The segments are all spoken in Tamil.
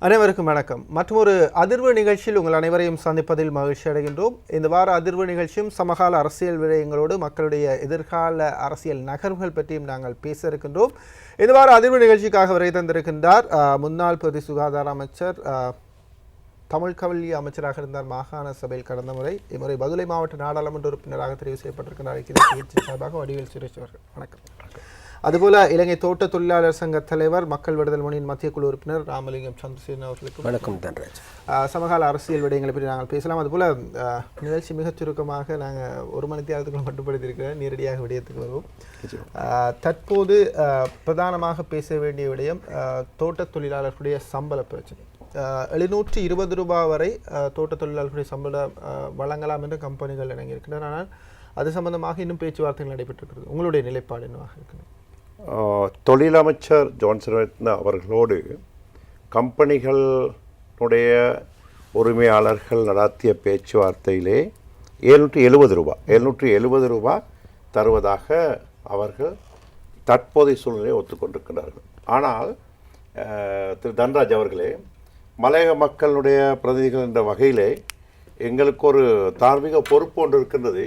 அனைவருக்கும் வணக்கம். மற்றொரு அதிர்வு நிகழ்ச்சியில் உங்கள் அனைவரையும் சந்திப்பதில் மகிழ்ச்சி அடைகின்றோம். இந்த வார அதிர்வு நிகழ்ச்சியும் சமகால அரசியல் விடயங்களோடு மக்களுடைய எதிர்கால அரசியல் நகர்வுகள் பற்றியும் நாங்கள் பேச இருக்கின்றோம். இந்த வார அதிர்வு நிகழ்ச்சிக்காக வரை தந்திருக்கின்றார் முன்னாள் பிரதி சுகாதார அமைச்சர், தமிழ் கல்வி அமைச்சராக இருந்தார் மாகாண சபையில் கடந்த முறை, இம்முறை பதுளை மாவட்ட நாடாளுமன்ற உறுப்பினராக தெரிவு செய்யப்பட்டிருக்கிறார் சார்பாக வடிவேல் சுரேஷ் அவர்கள். வணக்கம். அதுபோல இலங்கை தோட்ட தொழிலாளர் சங்க தலைவர், மக்கள் விடுதல் முன்னணியின் மத்திய குழு உறுப்பினர் ராமலிங்கம் சந்திரசேகரன் அவர்களுக்கு வணக்கம். தன்ராஜ். சமகால அரசியல் விடயங்களை பற்றி நாங்கள் பேசலாம். அதுபோல நிகழ்ச்சி மிகச் சுருக்கமாக நாங்கள் ஒரு மணி நேரத்துக்குள்ள மட்டுப்படுத்தியிருக்கிறோம். நேரடியாக விடயத்துக்கு வருவோம். தற்போது பிரதானமாக பேச வேண்டிய விடயம் தோட்ட தொழிலாளர்களுடைய சம்பள பிரச்சனை. 720 ரூபாய் வரை தோட்ட தொழிலாளர்களுடைய சம்பளம் வழங்கலாம் என்று கம்பெனிகள் இணங்கியிருக்கின்றன. ஆனால் அது சம்பந்தமாக இன்னும் பேச்சுவார்த்தைகள் நடைபெற்றிருக்கிறது. உங்களுடைய நிலைப்பாடு என்னவாக இருக்கிறது? தொழிலமைச்சர் ஜான்சன் அவர்களோடு கம்பெனிகளுடைய உரிமையாளர்கள் நடத்திய பேச்சுவார்த்தையிலே 770 ரூபாய் தருவதாக அவர்கள் தற்போதைய சூழ்நிலையை ஒத்துக்கொண்டிருக்கிறார்கள். ஆனால் திரு தன்ராஜ் அவர்களே, மலையக மக்களுடைய பிரதிநிதிகள் என்ற வகையிலே எங்களுக்கு ஒரு தார்மீக பொறுப்பு ஒன்று இருக்கின்றது.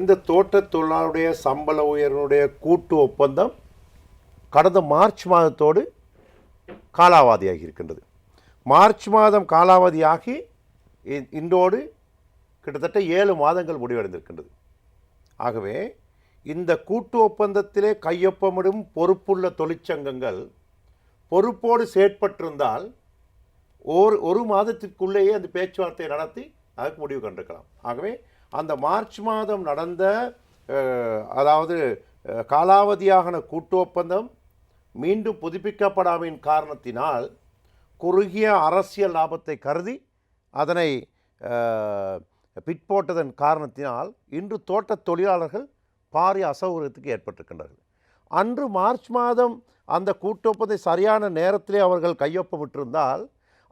இந்த தோட்ட தொழிலாளருடைய சம்பள உயர்வுடைய கூட்டு ஒப்பந்தம் கடந்த மார்ச் மாதத்தோடு காலாவதியாகி இருக்கின்றது. மார்ச் மாதம் காலாவதியாகி இன்றோடு கிட்டத்தட்ட 7 மாதங்கள் முடிவடைந்திருக்கின்றது. ஆகவே இந்த கூட்டு ஒப்பந்தத்திலே கையொப்பமிடும் பொறுப்புள்ள தொழிற்சங்கங்கள் பொறுப்போடு செயற்பட்டிருந்தால் ஒரு மாதத்திற்குள்ளேயே அந்த பேச்சுவார்த்தையை நடத்தி அதுக்கு முடிவு கண்டிருக்கலாம். ஆகவே அந்த மார்ச் மாதம் நடந்த அதாவது காலாவதியான கூட்டு ஒப்பந்தம் மீண்டும் புதுப்பிக்கப்படாமையின் காரணத்தினால் குறுகிய அரசியல் லாபத்தை கருதி அதனை பிற்போட்டதன் காரணத்தினால் இன்று தோட்ட தொழிலாளர்கள் பாரிய அசௌகரியத்துக்கு ஏற்பட்டிருக்கின்றார்கள். அன்று மார்ச் மாதம் அந்த கூட்டு ஒப்பந்தத்தை சரியான நேரத்திலே அவர்கள் கையொப்பமிட்டிருந்தால்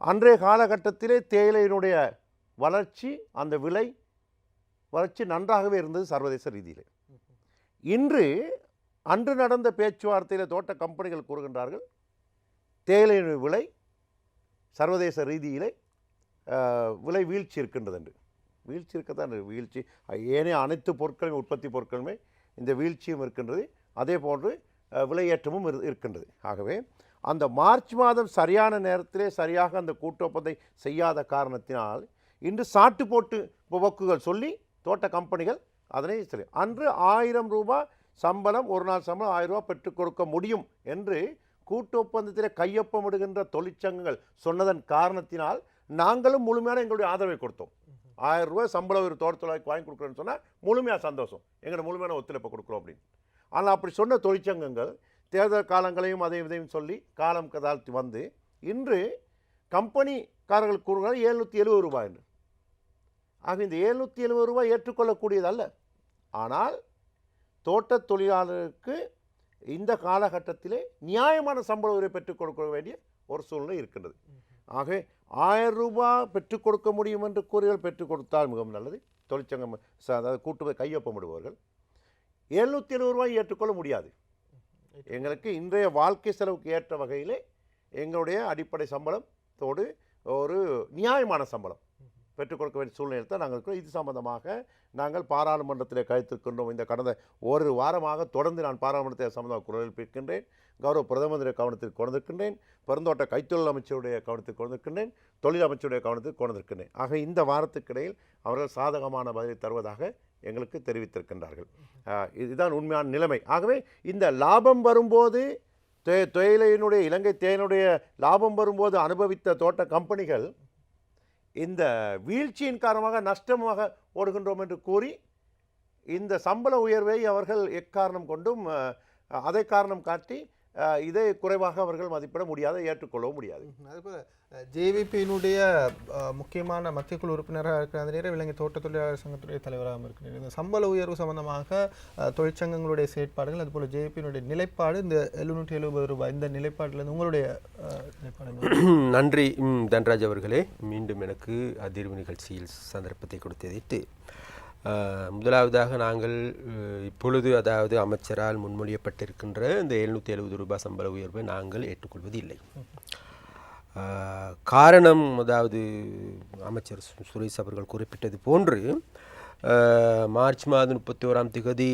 அன்றைய காலகட்டத்திலே தேயிலையினுடைய வளர்ச்சி, அந்த விலை வளர்ச்சி நன்றாகவே இருந்தது சர்வதேச ரீதியிலே. அன்று நடந்த பேச்சுவார்த்தையில் தோட்ட கம்பெனிகள் கூறுகின்றார்கள் தேயிலையின் விலை சர்வதேச ரீதியிலே விலை வீழ்ச்சி இருக்கின்றது என்று. வீழ்ச்சி இருக்கத்தான் வீழ்ச்சி, ஏனைய அனைத்து பொருட்களுமே உற்பத்தி பொருட்களுமே இந்த வீழ்ச்சியும் இருக்கின்றது, அதே போன்று விலையேற்றமும் இருக்கின்றது. ஆகவே அந்த மார்ச் மாதம் சரியான நேரத்திலே சரியாக அந்த கூட்டு ஒப்பந்தத்தை செய்யாத காரணத்தினால் இன்று சாட்டு போட்டு போக்குகள் சொல்லி தோட்ட கம்பெனிகள் அதனை சரி அன்று 1000 ரூபாய் சம்பளம், ஒரு நாள் சம்பளம் 1000 ரூபாய் பெற்றுக் கொடுக்க முடியும் என்று கூட்டு ஒப்பந்தத்தில் கையொப்பமிடுகின்ற தொழிற்சங்கங்கள் சொன்னதன் காரணத்தினால் நாங்களும் முழுமையான எங்களுடைய ஆதரவை கொடுத்தோம். 1000 ரூபாய் சம்பளம் ஒரு தோட்ட தொழிலாளருக்கு வாங்கி கொடுக்குறேன்னு சொன்னால் முழுமையாக சந்தோஷம், எங்களோட முழுமையான ஒத்துழைப்பை கொடுக்குறோம் அப்படின்னு. ஆனால் அப்படி சொன்ன தொழிற்சங்கங்கள் தேர்தல் காலங்களையும் இதையும் சொல்லி காலம் கதாழ்த்தி வந்து இன்று கம்பெனிக்காரர்கள் கூறுகிறார் 770 ரூபாய் என்று. ஆக இந்த 770 ரூபாய் ஏற்றுக்கொள்ளக்கூடியதல்ல. ஆனால் தோட்ட தொழிலாளருக்கு இந்த காலகட்டத்திலே நியாயமான சம்பள உயர்வை பெற்றுக் கொடுக்க வேண்டிய ஒரு சூழ்நிலை இருக்கின்றது. ஆகவே 1000 ரூபாய் பெற்றுக் கொடுக்க முடியும் என்று கூறிகள் பெற்றுக் கொடுத்தால் மிகவும் நல்லது. தொழிற்சங்கம் அதாவது கூட்டு கையொப்பமிடுபவர்கள் 770 ரூபாய் ஏற்றுக்கொள்ள முடியாது. எங்களுக்கு இன்றைய வாழ்க்கை செலவுக்கு ஏற்ற வகையிலே எங்களுடைய அடிப்படை சம்பளத்தோடு ஒரு நியாயமான சம்பளம் பெற்றுக் கொடுக்க வேண்டிய சூழ்நிலை தான் நாங்கள் இருக்கிறோம். இது சம்பந்தமாக நாங்கள் பாராளுமன்றத்தில் கழித்திருக்கின்றோம். இந்த கடந்த ஒரு வாரமாக தொடர்ந்து நான் பாராளுமன்றத்தில் சம்பந்தமாக குரல் எழுப்பியிருக்கின்றேன். கௌரவ பிரதமருடைய கவனத்திற்கு கொண்டிருக்கின்றேன், பெருந்தோட்ட கைத்தொழில் அமைச்சருடைய கவனத்திற்கு கொண்டிருக்கின்றேன், தொழில் அமைச்சருடைய கவனத்திற்கு கொண்டிருக்கின்றேன். ஆக இந்த வாரத்துக்கிடையில் அவர்கள் சாதகமான பதிலை தருவதாக எங்களுக்கு தெரிவித்திருக்கின்றார்கள். இதுதான் உண்மையான நிலைமை. ஆகவே இந்த லாபம் வரும்போது தேயிலையினுடைய இலங்கை தேயினுடைய லாபம் வரும்போது அனுபவித்த தோட்ட கம்பெனிகள் இந்த வீழ்ச்சியின் காரணமாக நஷ்டமாக ஓடுகின்றோம் என்று கூறி இந்த சம்பள உயர்வை அவர்கள் எக்காரணம் கொண்டும் அதை காரணம் காட்டி இதை குறைவாக அவர்கள் மதிப்பிட முடியாது, ஏற்றுக்கொள்ளவும் முடியாது. அதுபோல் ஜேவிபியினுடைய முக்கியமான மத்திய குழு உறுப்பினராக இருக்கிற அந்த நேரம் இலங்கை தோட்ட தொழிலாளர் சங்கத்துடைய தலைவராக இருக்கிறார். இந்த சம்பள உயர்வு சம்பந்தமாக தொழிற்சங்கங்களுடைய செயற்பாடுகள், அதுபோல் ஜேவிபியினுடைய நிலைப்பாடு, இந்த 770 ரூபாய் இந்த நிலைப்பாட்டில் உங்களுடைய நிலைப்பாடு? நன்றி தன்ராஜ் அவர்களே, மீண்டும் எனக்கு அதிர்வு நிகழ்ச்சியில் சந்தர்ப்பத்தை கொடுத்ததிட்டு முதலாவதாக நாங்கள் இப்பொழுது அதாவது அமைச்சரால் முன்மொழியப்பட்டிருக்கின்ற இந்த 770 ரூபாய் சம்பள உயர்வை நாங்கள் ஏற்றுக்கொள்வது இல்லை. காரணம் அதாவது அமைச்சர் சுரேஷ் அவர்கள் குறிப்பிட்டது போன்று மார்ச் மாதம் 31ஆம் தேதி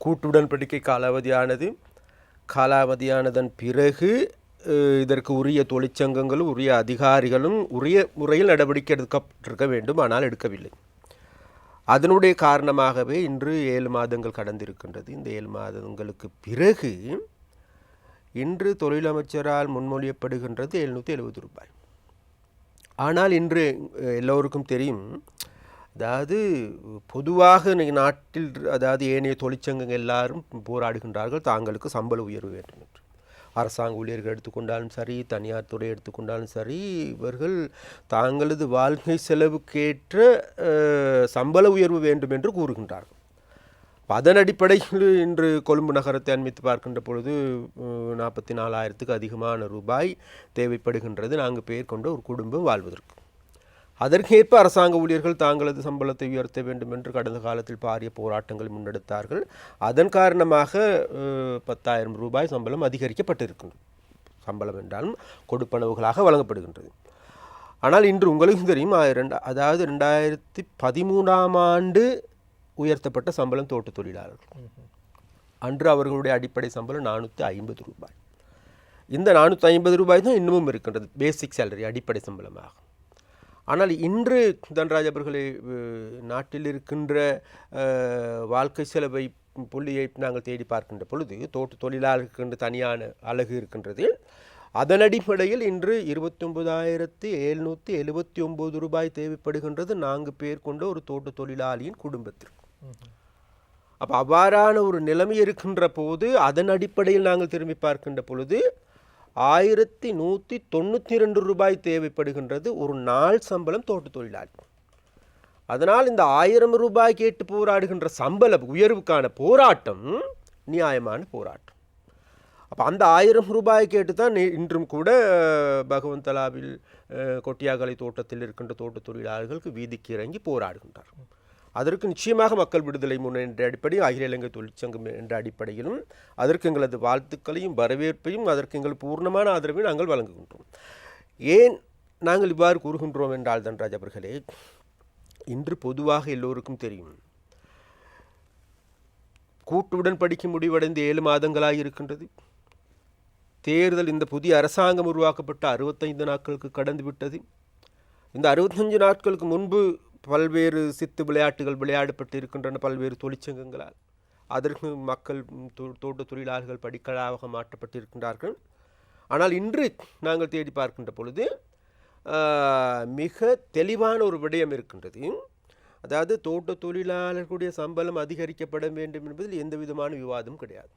கூட்டு உடன்படிக்கை காலாவதியானதன் பிறகு இதற்கு உரிய தொழிற்சங்கங்களும் உரிய அதிகாரிகளும் உரிய முறையில் நடவடிக்கை எடுக்கப்பட்டிருக்க வேண்டும், ஆனால் எடுக்கவில்லை. அதனுடைய காரணமாகவே இன்று 7 மாதங்கள் கடந்திருக்கின்றது. இந்த 7 மாதங்களுக்கு பிறகு இன்று தொழிலமைச்சரால் முன்மொழியப்படுகின்றது 770 ரூபாய். ஆனால் இன்று எல்லோருக்கும் தெரியும், அதாவது பொதுவாக நாட்டில் அதாவது ஏனைய தொழிற்சங்கங்கள் எல்லாரும் போராடுகின்றார்கள் தாங்களுக்கு சம்பள உயர்வு வேண்டும் என்று. அரசாங்க ஊழியர்கள் எடுத்துக்கொண்டாலும் சரி, தனியார் துறை எடுத்துக்கொண்டாலும் சரி, இவர்கள் தாங்களது வாழ்க்கை செலவுக்கேற்ற சம்பள உயர்வு வேண்டும் என்று கூறுகின்றார்கள். அதன் அடிப்படையில் இன்று கொழும்பு நகரத்தை அண்மித்து பார்க்கின்ற பொழுது 44,000க்கு அதிகமான ரூபாய் தேவைப்படுகின்றது 4 பேர் கொண்ட ஒரு குடும்பம் வாழ்வதற்கு. அதற்கேற்ப அரசாங்க ஊழியர்கள் தாங்களது சம்பளத்தை உயர்த்த வேண்டும் என்று கடந்த காலத்தில் பாரிய போராட்டங்கள் முன்னெடுத்தார்கள். அதன் காரணமாக 10,000 ரூபாய் சம்பளம் அதிகரிக்கப்பட்டிருக்கின்றது. சம்பளம் என்றாலும் கொடுப்பனவுகளாக வழங்கப்படுகின்றது. ஆனால் இன்று உங்களுக்கு தெரியும், அதாவது 2013ஆம் ஆண்டு உயர்த்தப்பட்ட சம்பளம் தோட்ட தொழிலாளர்கள். அன்று அவர்களுடைய அடிப்படை சம்பளம் 450 ரூபாய். இந்த 450 ரூபாய் தான் இன்னமும் இருக்கின்றது பேசிக் சேலரி, அடிப்படை சம்பளமாக. ஆனால் இன்று தன்ராஜ் அவர்களே, நாட்டில் இருக்கின்ற வாழ்க்கை செலவை புள்ளியை நாங்கள் தேடி பார்க்கின்ற பொழுது தோட்ட தொழிலாளர்களுக்கு தனியான அலகு இருக்கின்றது. அதன் அடிப்படையில் இன்று 29,779 ரூபாய் தேவைப்படுகின்றது 4 பேர் கொண்ட ஒரு தோட்ட தொழிலாளியின் குடும்பத்திற்கு. அப்போ அவ்வாறான ஒரு நிலைமை இருக்கின்ற போது அதன் அடிப்படையில் நாங்கள் திரும்பி பார்க்கின்ற பொழுது 1,192 ரூபாய் தேவைப்படுகின்றது ஒரு நாள் சம்பளம் தோட்ட தொழிலாளி. அதனால் இந்த 1000 ரூபாய் கேட்டு போராடுகின்ற சம்பள உயர்வுக்கான போராட்டம் நியாயமான போராட்டம். அப்போ அந்த 1000 ரூபாய் கேட்டு தான் இன்றும் கூட பகவந்தலாவில் கொட்டியாகலை தோட்டத்தில் இருக்கின்ற தோட்ட தொழிலாளர்களுக்கு வீதிக்கு இறங்கி போராடுகின்றார். அதற்கு நிச்சயமாக மக்கள் விடுதலை முன்னணி என்ற அடிப்படையில் அகில இலங்கை தொழிற்சங்கம் என்ற அடிப்படையிலும் அதற்கு எங்களது வாழ்த்துக்களையும் வரவேற்பையும் அதற்கு எங்கள் பூர்ணமான ஆதரவை நாங்கள் வழங்குகின்றோம். ஏன் நாங்கள் இவ்வாறு கூறுகின்றோம் என்றால் தன்ராஜ் அவர்களே, இன்று பொதுவாக எல்லோருக்கும் தெரியும், கூட்டு உடன்படிக்கை முடிவடைந்து 7 மாதங்களாக இருக்கின்றது. தேர்தல் இந்த புதிய அரசாங்கம் உருவாக்கப்பட்ட 65 நாட்களுக்கு கடந்து விட்டது. இந்த 65 நாட்களுக்கு முன்பு பல்வேறு சித்து விளையாட்டுகள் விளையாடப்பட்டு இருக்கின்றன பல்வேறு தொழிற்சங்கங்களால். அதற்கு மக்கள் தோட்ட தொழிலாளர்கள் படிக்கலாக மாற்றப்பட்டிருக்கின்றார்கள். ஆனால் இன்று நாங்கள் தேடி பார்க்கின்ற பொழுது மிக தெளிவான ஒரு விடயம் இருக்கின்றது. அதாவது தோட்ட தொழிலாளர்களுடைய சம்பளம் அதிகரிக்கப்பட வேண்டும் என்பதில் எந்த விதமான விவாதம் கிடையாது.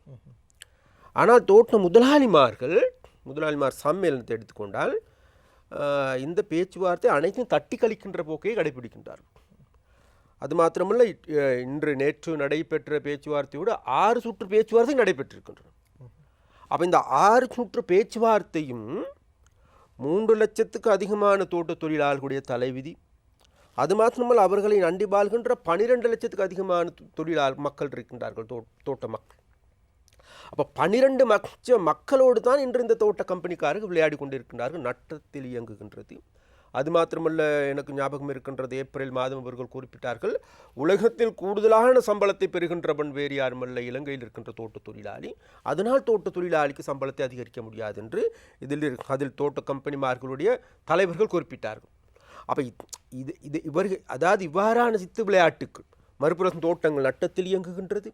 ஆனால் தோட்ட முதலாளிமார் சம்மேளனத்தை எடுத்துக்கொண்டால் இந்த பேச்சுவார்த்தை அனைத்தும் தட்டி கழிக்கின்ற போக்கை கடைபிடிக்கின்றார்கள். அது மாத்திரமல்ல, நேற்று நடைபெற்ற பேச்சுவார்த்தையோடு 6 சுற்று பேச்சுவார்த்தை நடைபெற்றிருக்கின்றன. அப்போ இந்த 6 சுற்று பேச்சுவார்த்தையும் 3 லட்சத்துக்கு அதிகமான தோட்ட தொழிலாளர்களுடைய தலைவிதி, அது மாத்திரமல்ல அவர்களை நண்டி வாழ்கின்ற 12 லட்சத்துக்கு அதிகமான தொழிலாளர் மக்கள் இருக்கின்றார்கள், தோட்ட மக்கள். அப்போ 12 லட்ச மக்களோடு தான் இன்று இந்த தோட்ட கம்பெனிக்காரர்கள் விளையாடி கொண்டிருக்கின்றார்கள், நட்டத்தில் இயங்குகின்றது. அது மாத்திரமல்ல, எனக்கு ஞாபகம் இருக்கின்றது, ஏப்ரல் மாதம் அவர்கள் குறிப்பிட்டார்கள், உலகத்தில் கூடுதலான சம்பளத்தை பெறுகின்றவன் வேறு யாருமல்ல இலங்கையில் இருக்கின்ற தோட்ட தொழிலாளி. அதனால் தோட்ட தொழிலாளிக்கு சம்பளத்தை அதிகரிக்க முடியாது என்று அதில் தோட்ட கம்பெனிமார்களுடைய தலைவர்கள் குறிப்பிட்டார்கள். அப்போ இவர்கள் அதாவது இவ்வாறான சித்து விளையாட்டுக்கள், மறுபுறம் தோட்டங்கள் நட்டத்தில் இயங்குகின்றது,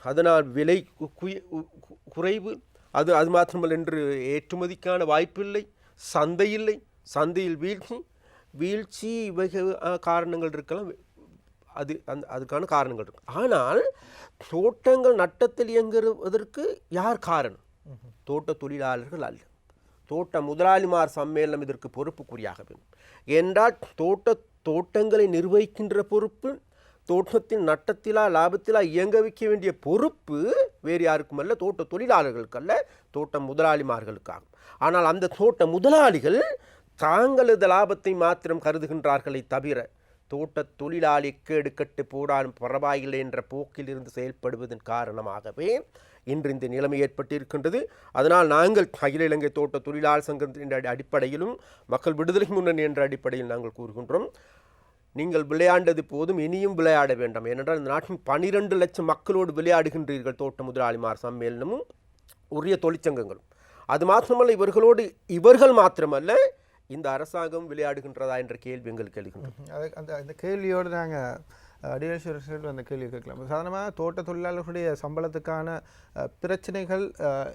அதனால் விலை குறைவு, அது மாத்திரமல்ல என்று ஏற்றுமதிக்கான வாய்ப்பில்லை, சந்தை இல்லை, சந்தையில் வீழ்ச்சி இவைகள் காரணங்கள் இருக்கலாம், அதுக்கான காரணங்கள் இருக்கு. ஆனால் தோட்டங்கள் நட்டத்தில் இயங்குவதற்கு யார் காரணம்? தோட்ட தொழிலாளர்கள் அல்ல, தோட்ட முதலாளிமார் சம்மேளனம் இதற்கு பொறுப்புக்குரியாக வேண்டும். என்றால் தோட்டங்களை நிர்வகிக்கின்ற பொறுப்பு, தோட்டத்தின் நட்டத்திலா லாபத்திலா இயங்க வைக்க வேண்டிய பொறுப்பு வேறு யாருக்கும் அல்ல, தோட்ட தொழிலாளர்களுக்கு அல்ல, தோட்ட முதலாளிமார்களுக்காகும். ஆனால் அந்த தோட்ட முதலாளிகள் தாங்களது லாபத்தை மாத்திரம் கருதுகின்றார்களே தவிர தோட்ட தொழிலாளிக்கு எடுக்கட்டு போடாலும் பரவாயில்லை என்ற போக்கில் இருந்து செயல்படுவதன் காரணமாகவே இன்று இந்த நிலைமை ஏற்பட்டிருக்கின்றது. அதனால் நாங்கள் அகில இலங்கை தோட்ட தொழிலாளர் சங்கத்தின் அடிப்படையிலும் மக்கள் விடுதலை முன்னணி என்ற அடிப்படையில் நாங்கள் கூறுகின்றோம், நீங்கள் விளையாண்டது போதும், இனியும் விளையாட வேண்டாம். ஏனென்றால் இந்த நாட்டின் 12 லட்சம் மக்களோடு விளையாடுகின்றீர்கள். தோட்ட முதலாளிமார் சம்மேளனமும் உரிய தொழிற்சங்கங்களும். அது மாத்திரமல்ல, இவர்கள் மாத்திரமல்ல, இந்த அரசாங்கம் விளையாடுகின்றதா என்ற கேள்வி எங்களுக்கு எழுகின்றது. அந்த கேள்வியோடு நாங்கள் அடிவேஸ்வரர்கள் அந்த கேள்வி கேட்கலாம். சாதாரணமாக தோட்ட தொழிலாளர்களுடைய சம்பளத்துக்கான பிரச்சனைகள்